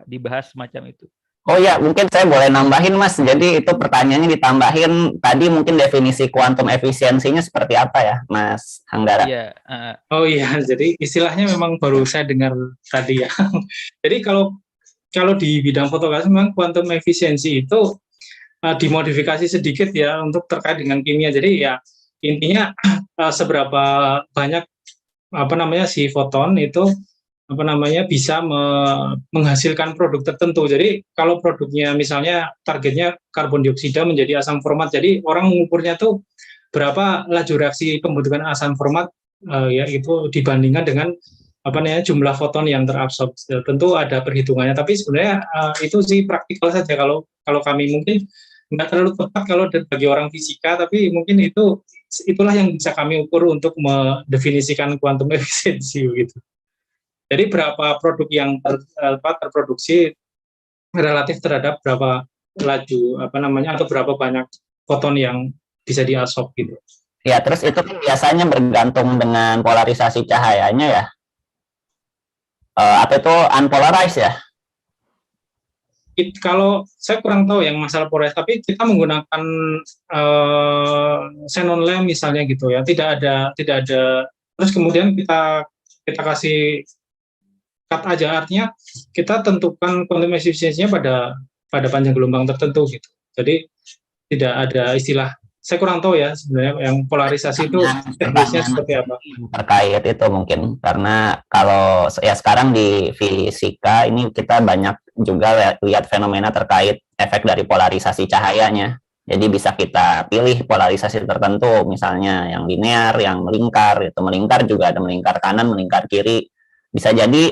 dibahas semacam itu? Oh ya, mungkin saya boleh nambahin Mas. Jadi itu pertanyaannya ditambahin tadi, mungkin definisi kuantum efisiensinya seperti apa ya, Mas Anggara? Iya. Oh iya, jadi istilahnya memang baru saya dengar tadi ya. Jadi kalau di bidang fotokatalis memang kuantum efisiensi itu dimodifikasi sedikit ya untuk terkait dengan kimia. Jadi ya intinya seberapa banyak si foton itu bisa menghasilkan produk tertentu. Jadi kalau produknya misalnya targetnya karbon dioksida menjadi asam format, jadi orang mengukurnya tuh berapa laju reaksi pembentukan asam format ya itu dibandingkan dengan jumlah foton yang terabsorb. Tentu ada perhitungannya, tapi sebenarnya itu sih praktikal saja. Kalau kami mungkin nggak terlalu tepat kalau bagi orang fisika, tapi mungkin itulah yang bisa kami ukur untuk mendefinisikan kuantum efisiensi gitu. Jadi berapa produk yang terproduksi relatif terhadap berapa laju atau berapa banyak foton yang bisa diabsorb gitu. Ya, terus itu kan biasanya bergantung dengan polarisasi cahayanya ya. Apa itu unpolarized ya? Kalau saya kurang tahu yang masalah polarisasi, tapi kita menggunakan xenon lamp misalnya gitu ya. Tidak ada. Terus kemudian kita kasih cut aja, artinya kita tentukan quantum efisiensinya pada panjang gelombang tertentu gitu. Jadi tidak ada istilah, saya kurang tahu ya sebenarnya yang polarisasi itu teknisnya seperti apa. Terkait itu mungkin karena kalau ya sekarang di fisika ini kita banyak juga lihat fenomena terkait efek dari polarisasi cahayanya. Jadi bisa kita pilih polarisasi tertentu, misalnya yang linear, yang melingkar. Itu melingkar juga ada melingkar kanan, melingkar kiri. Bisa jadi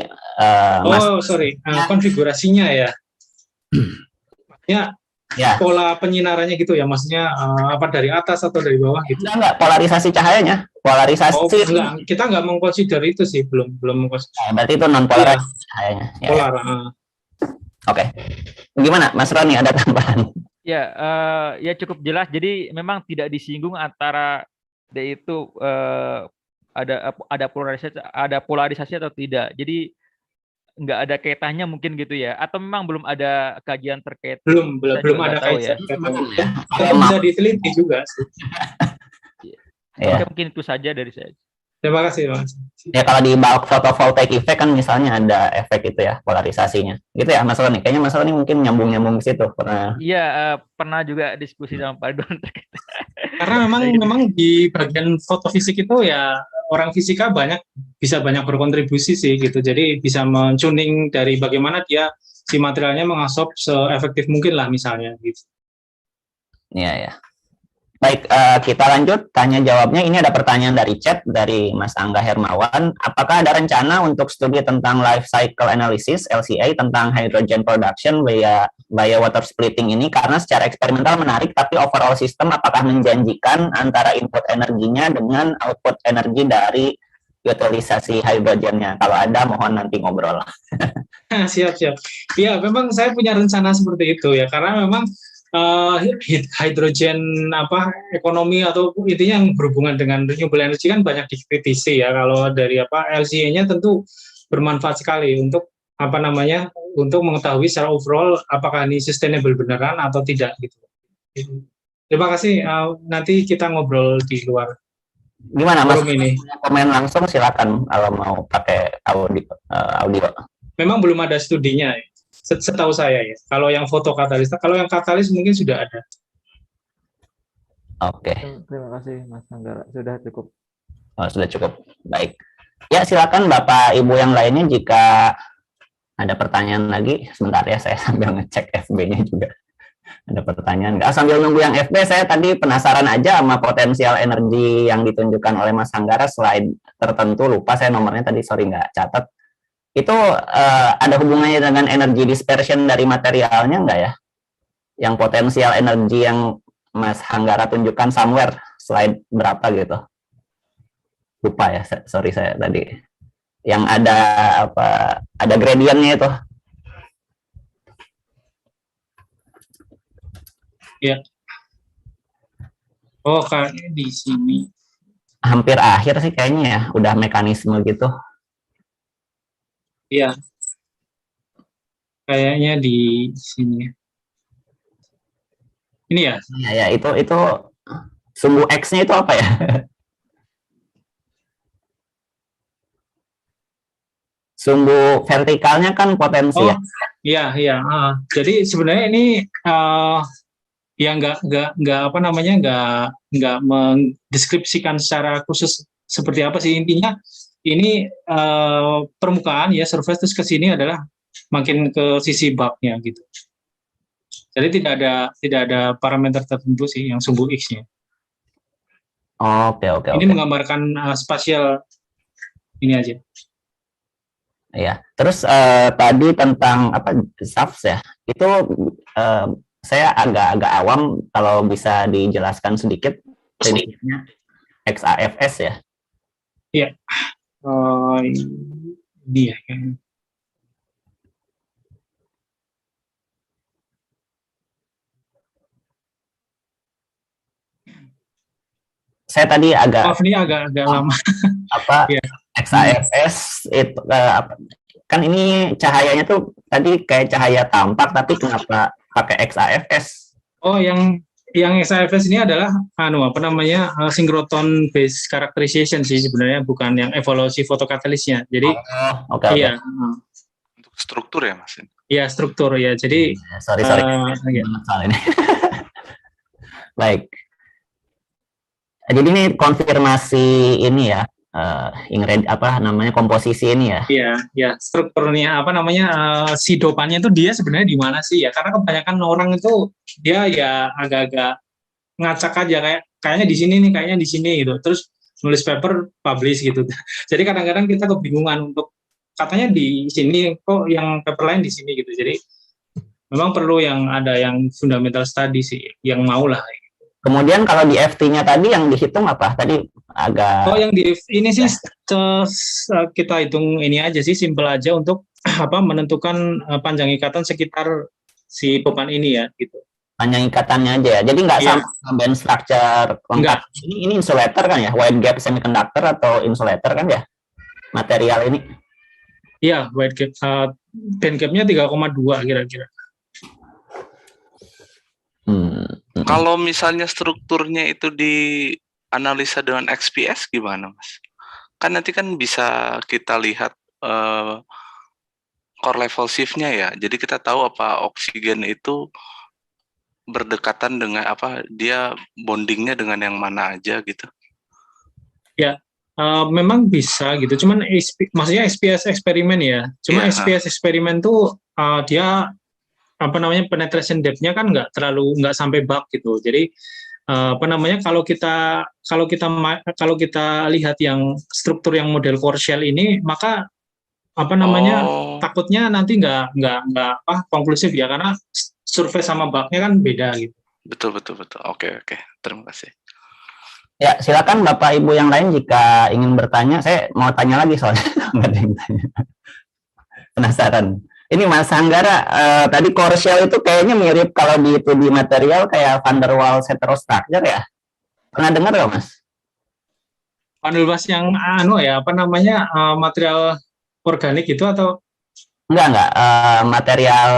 konfigurasinya ya. Ya, pola penyinarannya gitu ya, maksudnya dari atas atau dari bawah gitu. Enggak, polarisasi cahayanya. Polarisasi. Enggak, kita nggak mengconsider itu sih, belum mengconsider. Berarti itu non polarisasi cahayanya. Ya. Polar. Oke. Gimana, Mas Roni, ada tambahan? Ya, ya cukup jelas. Jadi memang tidak disinggung antara itu ada polarisasi atau tidak. Jadi nggak ada kaitannya mungkin gitu ya, atau memang belum ada kajian terkait? Belum ada kajian ya. Bisa diteliti juga sih. Ya. Mungkin itu saja dari saya. Terima kasih Mas. Ya, kalau di bulk photovoltaic effect kan misalnya ada efek itu ya, polarisasinya gitu ya Mas Roni. Kayaknya Mas Roni mungkin nyambung ke situ pernah. Iya, pernah juga diskusi sama Pak Ridwan terkait. Karena memang di bagian fotofisik itu ya orang fisika bisa banyak berkontribusi sih gitu. Jadi bisa mentuning dari bagaimana si materialnya mengabsorb seefektif mungkin lah misalnya gitu. Iya ya. Baik, kita lanjut tanya jawabnya. Ini ada pertanyaan dari chat dari Mas Angga Hermawan. Apakah ada rencana untuk studi tentang life cycle analysis LCA tentang hydrogen production via water splitting ini? Karena secara eksperimental menarik, tapi overall sistem apakah menjanjikan antara input energinya dengan output energi dari utilisasi hidrogennya? Kalau ada, mohon nanti ngobrol. Siap. Ya, memang saya punya rencana seperti itu ya, karena memang hidrogen ekonomi atau intinya yang berhubungan dengan renewable energy kan banyak dikritisi ya. Kalau dari LCA-nya tentu bermanfaat sekali untuk untuk mengetahui secara overall apakah ini sustainable beneran atau tidak gitu. Terima kasih. Nanti kita ngobrol di luar. Gimana Mas? Ini komen langsung silakan kalau mau pakai audio. Memang belum ada studinya. Setahu saya ya, kalau yang fotokatalis, kalau yang katalis mungkin sudah ada. Oke. Terima kasih Mas Anggara, sudah cukup. Sudah cukup, baik. Ya silakan Bapak Ibu yang lainnya jika ada pertanyaan lagi. Sebentar ya, saya sambil ngecek FB-nya juga. Ada pertanyaan nggak? Sambil nunggu yang FB, saya tadi penasaran aja sama potensial energi yang ditunjukkan oleh Mas Anggara, slide tertentu, lupa saya nomornya tadi, sorry nggak catat. Itu ada hubungannya dengan energi dispersion dari materialnya enggak ya? Yang potensial energi yang Mas Anggara tunjukkan somewhere, slide berapa gitu? Lupa ya, sorry saya tadi. Yang ada ada gradientnya itu. Ya. Oh, kayaknya di sini. Hampir akhir sih kayaknya ya, udah mekanisme gitu. Iya, kayaknya di sini. Ini ya? Ya itu sumbu X-nya itu apa ya? Sumbu vertikalnya kan potensi ya? Iya. Jadi sebenarnya ini ya nggak apa namanya nggak mendeskripsikan secara khusus seperti apa sih intinya. Ini permukaan ya surface terus ke sini adalah makin ke sisi bulknya gitu. Jadi tidak ada parameter tertentu sih yang sumbu X-nya. Oke, Ini menggambarkan spasial ini aja. Ya, terus tadi tentang apa SAFS ya, itu saya agak awam, kalau bisa dijelaskan sedikit prinsipnya XAFS ya. Iya, dia kan. Saya tadi agak Maaf ini agak lama. apa Iya. XAFS itu kan ini cahayanya tuh tadi kayak cahaya tampak, tapi kenapa pakai XAFS? Oh, yang XAFS ini adalah apa namanya synchrotron based characterization sih sebenarnya, bukan yang evolusi fotokatalisnya. Jadi Oke. iya, Untuk struktur ya Mas? iya struktur ya. Jadi sorry iya. soal ini. Baik. Jadi ini konfirmasi ini ya, apa namanya komposisi ini ya? Iya, strukturnya apa namanya si dopannya itu dia sebenarnya di mana sih ya? Karena kebanyakan orang itu dia ya agak-agak ngacak aja, kayaknya di sini nih, kayaknya di sini gitu. Terus nulis paper, publish gitu. Jadi kadang-kadang kita kebingungan untuk katanya di sini kok yang paper lain di sini gitu. Jadi memang perlu yang ada yang fundamental study sih, yang mau lah. Kemudian kalau di FT-nya tadi yang dihitung apa? Tadi agak... Oh, yang di ini sih kita hitung ini aja sih, simple aja untuk apa menentukan panjang ikatan sekitar si beban ini ya gitu. Panjang ikatannya aja ya. Jadi nggak sama band structure lengkap. Ini insulator kan ya? Wide gap semiconductor atau insulator kan ya? Material ini. Iya, wide gap. Band gapnya 3,2 kira-kira. Kalau misalnya strukturnya itu dianalisa dengan XPS gimana, Mas? Kan nanti kan bisa kita lihat core level shift-nya ya. Jadi kita tahu apa oksigen itu berdekatan dengan apa, dia bondingnya dengan yang mana aja gitu. Ya, memang bisa gitu. Cuman maksudnya XPS eksperimen ya. Cuma XPS eksperimen tuh dia apa namanya penetration depth-nya kan nggak sampai bulk gitu. Jadi apa namanya kalau kita lihat yang struktur yang model core shell ini, maka apa namanya takutnya nanti nggak konklusif ya, karena surface sama bulk-nya kan beda gitu. Betul. Oke. Terima kasih. Ya, silakan Bapak Ibu yang lain jika ingin bertanya. Saya mau tanya lagi soalnya nggak ada yang tanya. Penasaran. Ini Mas Hanggara, tadi core shell itu kayaknya mirip kalau di 2D material kayak van der Waals heterostructure ya? Pernah dengar nggak, Mas? Van der Waals yang apa namanya material organik itu atau? Enggak, material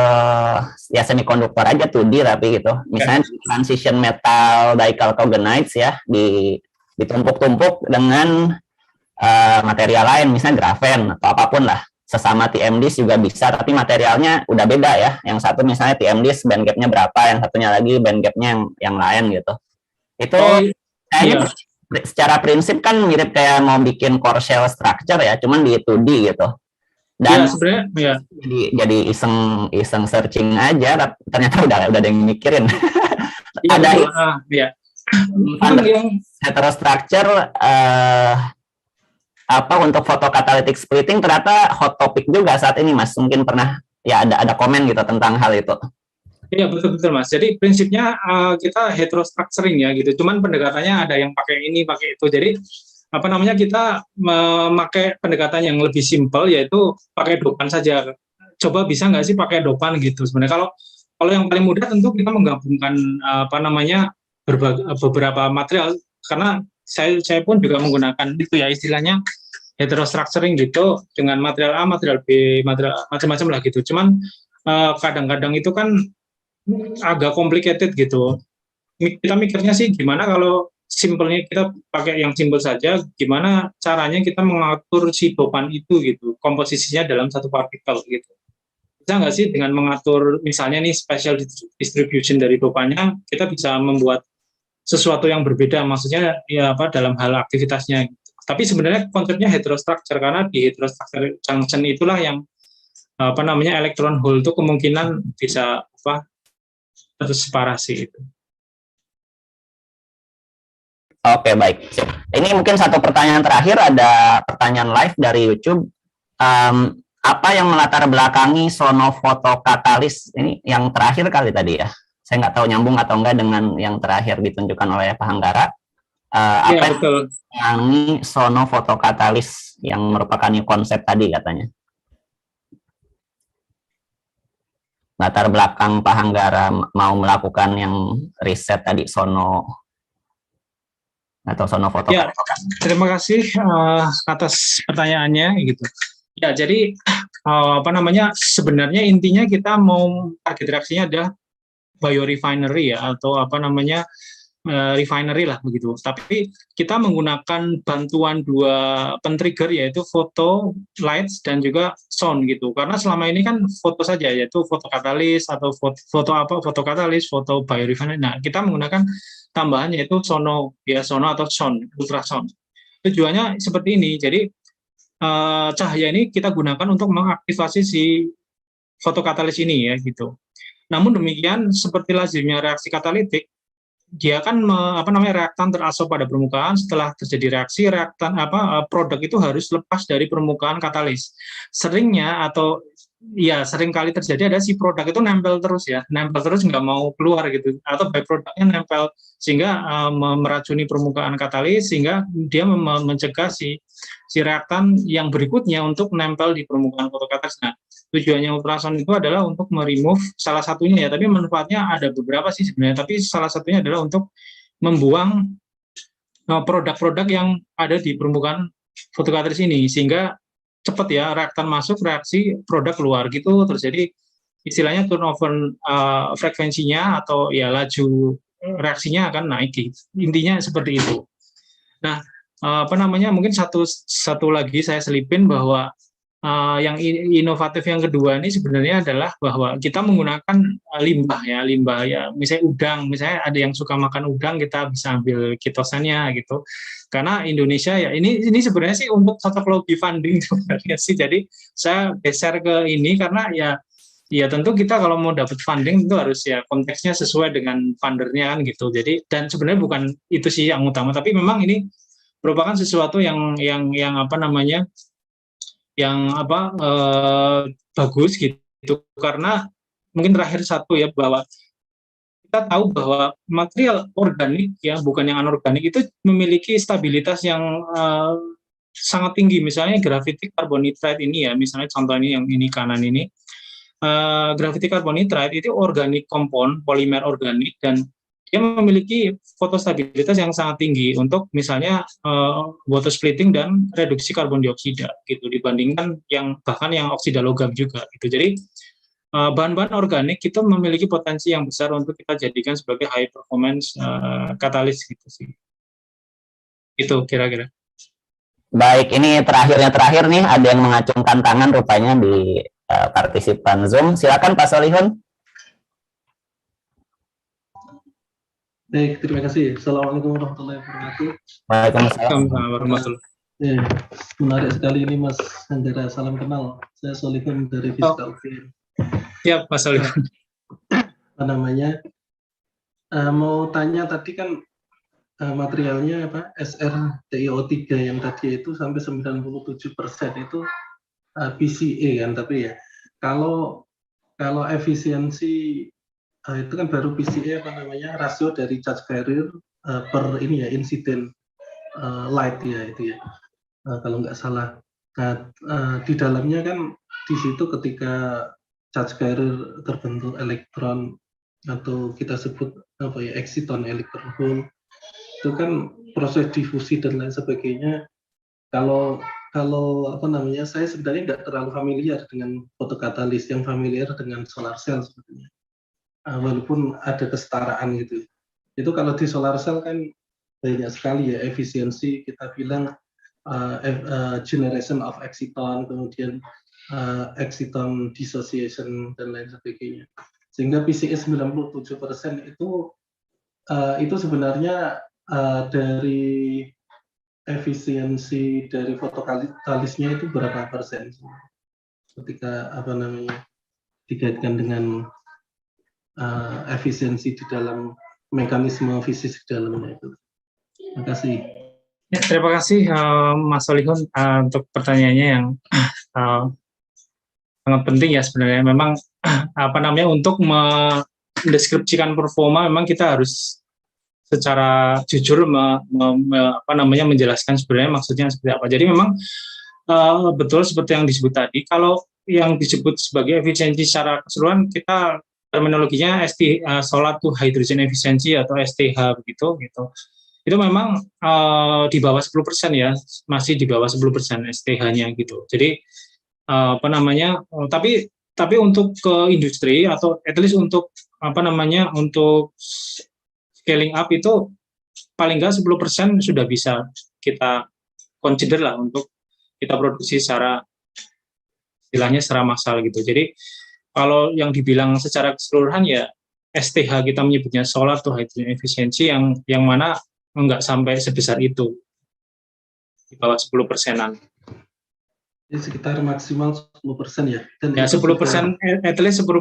ya semikonduktor aja 2D tapi gitu. Misalnya transition metal dichalcogenides ya, ditumpuk-tumpuk dengan material lain, misalnya grafen atau apapun lah. Sesama TMDIS juga bisa, tapi materialnya udah beda ya. Yang satu misalnya TMDIS band gap-nya berapa, yang satunya lagi band gap-nya yang lain gitu. Itu kayaknya secara prinsip kan mirip kayak mau bikin core shell structure ya, cuman di 2D gitu. Dan sebenarnya jadi iseng searching aja, ternyata udah ada yang mikirin. Ada yang heterostructure apa untuk photocatalytic splitting ternyata hot topic juga saat ini, Mas. Mungkin pernah ya ada komen gitu tentang hal itu. Iya, betul Mas. Jadi prinsipnya kita heterostructuring ya gitu. Cuman pendekatannya ada yang pakai ini, pakai itu. Jadi apa namanya kita memakai pendekatan yang lebih simpel, yaitu pakai dopan saja. Coba bisa nggak sih pakai dopan gitu. Sebenarnya kalau yang paling mudah tentu kita menggabungkan apa namanya beberapa material, karena saya pun juga menggunakan itu ya istilahnya heterostructuring gitu dengan material A, material B, material macam-macam lah gitu. Cuman kadang-kadang itu kan agak complicated gitu. Kita mikirnya sih gimana kalau simpelnya kita pakai yang simpel saja, gimana caranya kita mengatur si dopan itu gitu, komposisinya dalam satu partikel gitu. bisa nggak sih dengan mengatur misalnya nih special distribution dari dopanya, kita bisa membuat sesuatu yang berbeda, maksudnya ya apa dalam hal aktivitasnya. Tapi sebenarnya konsepnya heterostructure, karena di heterostructure junction itulah yang apa namanya elektron hole itu kemungkinan bisa apa terseparasi itu. Oke, baik. Ini mungkin satu pertanyaan terakhir, ada pertanyaan live dari YouTube. Apa yang melatar belakangi sonofotokatalis? Ini yang terakhir kali tadi ya. Saya nggak tahu nyambung atau enggak dengan yang terakhir ditunjukkan oleh Pak Hanggara. Apa yang melatar sonofotokatalis yang merupakan konsep tadi katanya? Latar belakang Pak Hanggara mau melakukan yang riset tadi sonofoto. Ya, terima kasih atas pertanyaannya gitu. Ya, jadi apa namanya sebenarnya intinya kita mau target reaksinya adalah biorefinery ya, atau apa namanya refinery lah begitu. Tapi kita menggunakan bantuan dua pentrigger, yaitu foto lights dan juga sound gitu. Karena selama ini kan foto saja, yaitu fotokatalis atau fotokatalis, foto biorefinery. Nah, kita menggunakan tambahan yaitu sono atau sound, ultrasound. Tujuannya seperti ini. Jadi cahaya ini kita gunakan untuk mengaktifasi si fotokatalis ini ya gitu. Namun demikian, seperti lazimnya reaksi katalitik, dia kan reaktan terasop pada permukaan. Setelah terjadi reaksi, produk itu harus lepas dari permukaan katalis. Seringnya atau ya sering kali terjadi ada si produk itu nempel terus nggak mau keluar gitu, atau byproductnya nempel sehingga meracuni permukaan katalis, sehingga dia mencegah si reaktan yang berikutnya untuk nempel di permukaan fotokatalis. Nah, tujuannya ultrasound itu adalah untuk meremove salah satunya ya, tapi manfaatnya ada beberapa sih sebenarnya, tapi salah satunya adalah untuk membuang produk-produk yang ada di permukaan fotokatalis ini, sehingga cepat ya reaktan masuk, reaksi produk keluar gitu. Terjadi istilahnya turnover frekuensinya atau ya laju reaksinya akan naik gitu. Intinya seperti itu. Nah, mungkin satu lagi saya selipin bahwa yang inovatif yang kedua ini sebenarnya adalah bahwa kita menggunakan limbah ya, misalnya udang, misalnya ada yang suka makan udang, kita bisa ambil kitosannya gitu. Karena Indonesia ya ini sebenarnya sih untuk strategi funding sebenarnya sih. Jadi saya geser ke ini karena ya tentu kita kalau mau dapat funding itu harus ya konteksnya sesuai dengan fundernya kan gitu. Jadi dan sebenarnya bukan itu sih yang utama, tapi memang ini merupakan sesuatu yang bagus gitu, karena mungkin terakhir satu ya, bahwa kita tahu bahwa material organik ya, bukan yang anorganik, itu memiliki stabilitas yang sangat tinggi. Misalnya graphite carbonitride ini ya, misalnya contoh ini yang ini kanan ini, graphite carbonitride itu organik compound, polimer organik, dan dia memiliki fotostabilitas yang sangat tinggi untuk misalnya water splitting dan reduksi karbon dioksida gitu, dibandingkan yang bahkan yang oksida logam juga gitu. Jadi bahan-bahan organik itu memiliki potensi yang besar untuk kita jadikan sebagai high performance katalis gitu sih. Itu kira-kira. Baik, ini terakhir nih, ada yang mengacungkan tangan rupanya di partisipan Zoom. Silakan Pak Solihun. Baik, terima kasih. Assalamualaikum warahmatullahi wabarakatuh. Waalaikumsalam warahmatullahi wabarakatuh. Menarik sekali ini Mas Hanggara, salam kenal. Saya Solihun dari Fiskal Fair. Ya, Pak Solihun. Mau tanya tadi kan materialnya SRTiO3 yang tadi itu sampai 97% itu PCA kan, tapi ya kalau efisiensi itu kan baru PCA rasio dari charge carrier per ini ya, insiden light ya itu ya, kalau nggak salah. Nah, di dalamnya kan di situ ketika charge carrier terbentuk elektron atau kita sebut exciton electron hole, itu kan proses difusi dan lain sebagainya. Kalau saya sebenarnya nggak terlalu familiar dengan fotokatalis, yang familiar dengan solar cell sebetulnya. Walaupun ada kesetaraan gitu. Itu kalau di solar cell kan banyak sekali ya efisiensi, kita bilang generation of exciton, kemudian exciton dissociation dan lain sebagainya. Sehingga PCE 97% itu sebenarnya dari efisiensi dari fotokatalisnya itu berapa persen ketika dikaitkan dengan efisiensi di dalam mekanisme fisik di dalamnya itu. Terima kasih. Ya, terima kasih Mas Solihun untuk pertanyaannya yang sangat penting ya sebenarnya. Memang untuk mendeskripsikan performa memang kita harus secara jujur menjelaskan sebenarnya maksudnya seperti apa. Jadi memang betul seperti yang disebut tadi. Kalau yang disebut sebagai efisiensi secara keseluruhan, kita terminologinya solar to hydrogen efficiency atau STH begitu gitu. Itu memang di bawah 10% ya, masih di bawah 10% STH-nya gitu. Jadi tapi untuk ke industri atau at least untuk untuk scaling up itu paling nggak 10% sudah bisa kita consider lah untuk kita produksi secara istilahnya secara massal gitu. Jadi kalau yang dibilang secara keseluruhan ya STH kita menyebutnya solar to hydrogen efficiency yang mana enggak sampai sebesar itu, di bawah 10%-an. Ini sekitar maksimal 10% ya. Dan ya 10%, at least 10%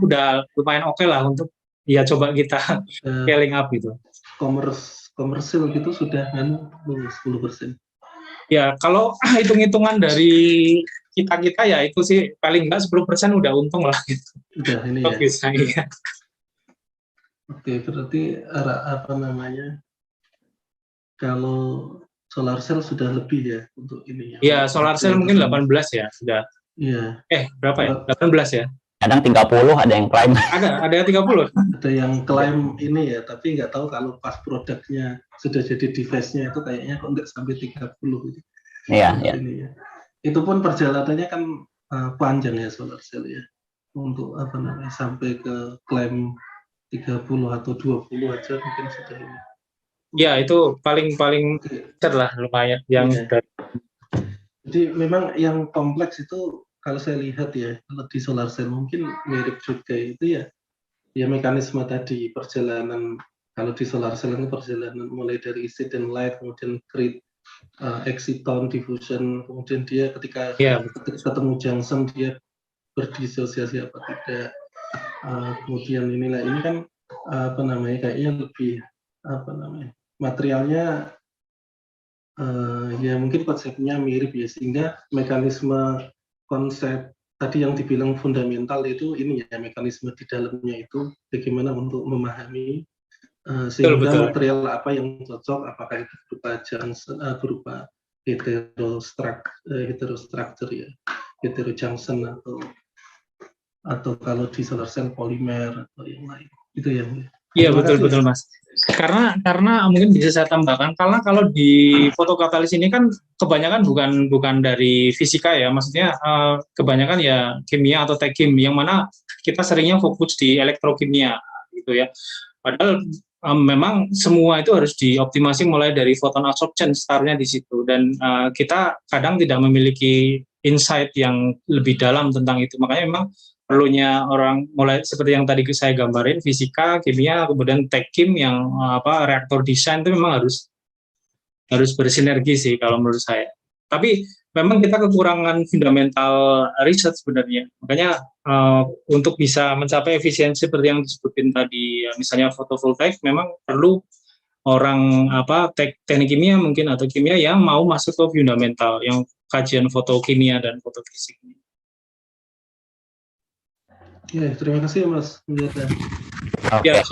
udah lumayan oke lah untuk ya coba kita scaling up gitu. Komersil gitu sudah kan 10%. Ya kalau hitung-hitungan dari kita ya itu sih paling enggak 10% udah untung lah gitu. Udah ini ya. Bisa, ya. Oke, berarti kalau solar cell sudah lebih ya untuk ini ya. Iya, solar cell mungkin 18 ya sudah. Iya. Berapa ya? 18 ya? Kadang 30 ada yang klaim. Ada yang 30. Ada yang klaim ini ya, tapi nggak tahu kalau pas produknya sudah jadi device-nya itu kayaknya kok nggak sampai 30 gitu. Iya, iya. Ya. Itu pun perjalanannya kan panjang ya solar cell ya. Untuk sampai ke klaim 30 atau 20 aja mungkin sudah ini. Ya, itu paling besar lah lumayan yang Jadi memang yang kompleks itu kalau saya lihat ya, kalau di solar cell mungkin mirip juga itu ya mekanisme tadi perjalanan. Kalau di solar cell itu perjalanan mulai dari incident light, kemudian create exciton diffusion, kemudian dia ketika ketemu junction dia berdisosiasi apa tidak. Kemudian ini kan kayaknya lebih materialnya ya mungkin konsepnya mirip ya, sehingga mekanisme konsep tadi yang dibilang fundamental itu ini ya, mekanisme di dalamnya itu bagaimana untuk memahami sehingga betul. Material apa yang cocok, apakah itu berupa junction, berupa heterostructure ya, heterojunction atau kalau di solar cell polimer atau yang lain itu ya. Iya betul Mas. Karena mungkin bisa saya tambahkan, karena kalau di fotokatalis ini kan kebanyakan bukan dari fisika ya, maksudnya kebanyakan ya kimia atau tekkim, yang mana kita seringnya fokus di elektrokimia gitu ya. Padahal memang semua itu harus dioptimasi mulai dari photon absorption, startnya di situ, dan kita kadang tidak memiliki insight yang lebih dalam tentang itu. Makanya memang perlunya orang mulai seperti yang tadi saya gambarin, fisika, kimia, kemudian tekkim yang reaktor desain itu memang harus bersinergi sih kalau menurut saya. Tapi memang kita kekurangan fundamental riset sebenarnya. Makanya untuk bisa mencapai efisiensi seperti yang disebutin tadi, misalnya fotovoltaik, memang perlu orang teknik kimia mungkin atau kimia yang mau masuk ke fundamental, yang kajian fotokimia dan fotofisik. Ya, terima kasih Mas. Oke. Ya,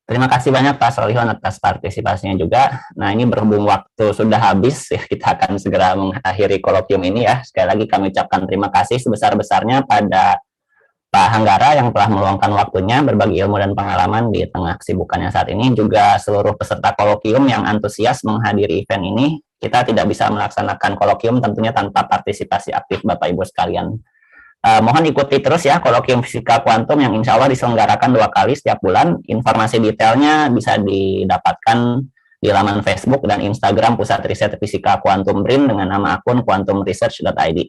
terima kasih banyak Pak Solihun atas partisipasinya juga. Nah, ini berhubung waktu sudah habis, ya, kita akan segera mengakhiri kolokium ini ya. Sekali lagi kami ucapkan terima kasih sebesar-besarnya pada Pak Hanggara yang telah meluangkan waktunya berbagi ilmu dan pengalaman di tengah kesibukannya saat ini. Juga seluruh peserta kolokium yang antusias menghadiri event ini. Kita tidak bisa melaksanakan kolokium tentunya tanpa partisipasi aktif Bapak Ibu sekalian. Mohon ikuti terus ya kolokium fisika kuantum yang insya Allah diselenggarakan 2 kali setiap bulan. Informasi detailnya bisa didapatkan di laman Facebook dan Instagram Pusat Riset Fisika Kuantum BRIN dengan nama akun quantumresearch.id.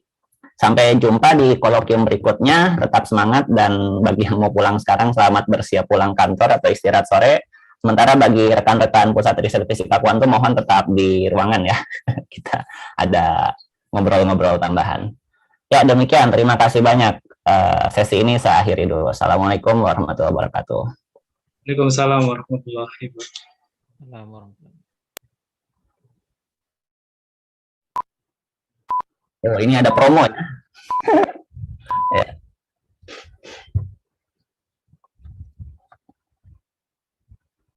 Sampai jumpa di kolokium berikutnya. Tetap semangat, dan bagi yang mau pulang sekarang, selamat bersiap pulang kantor atau istirahat sore. Sementara bagi rekan-rekan Pusat Riset Fisika Kuantum, mohon tetap di ruangan ya. Kita ada ngobrol-ngobrol tambahan. Ya, demikian. Terima kasih banyak. Sesi ini saya akhiri dulu. Assalamualaikum warahmatullahi wabarakatuh. Waalaikumsalam warahmatullahi wabarakatuh. Assalamualaikum. Oh, ini ada promo ya.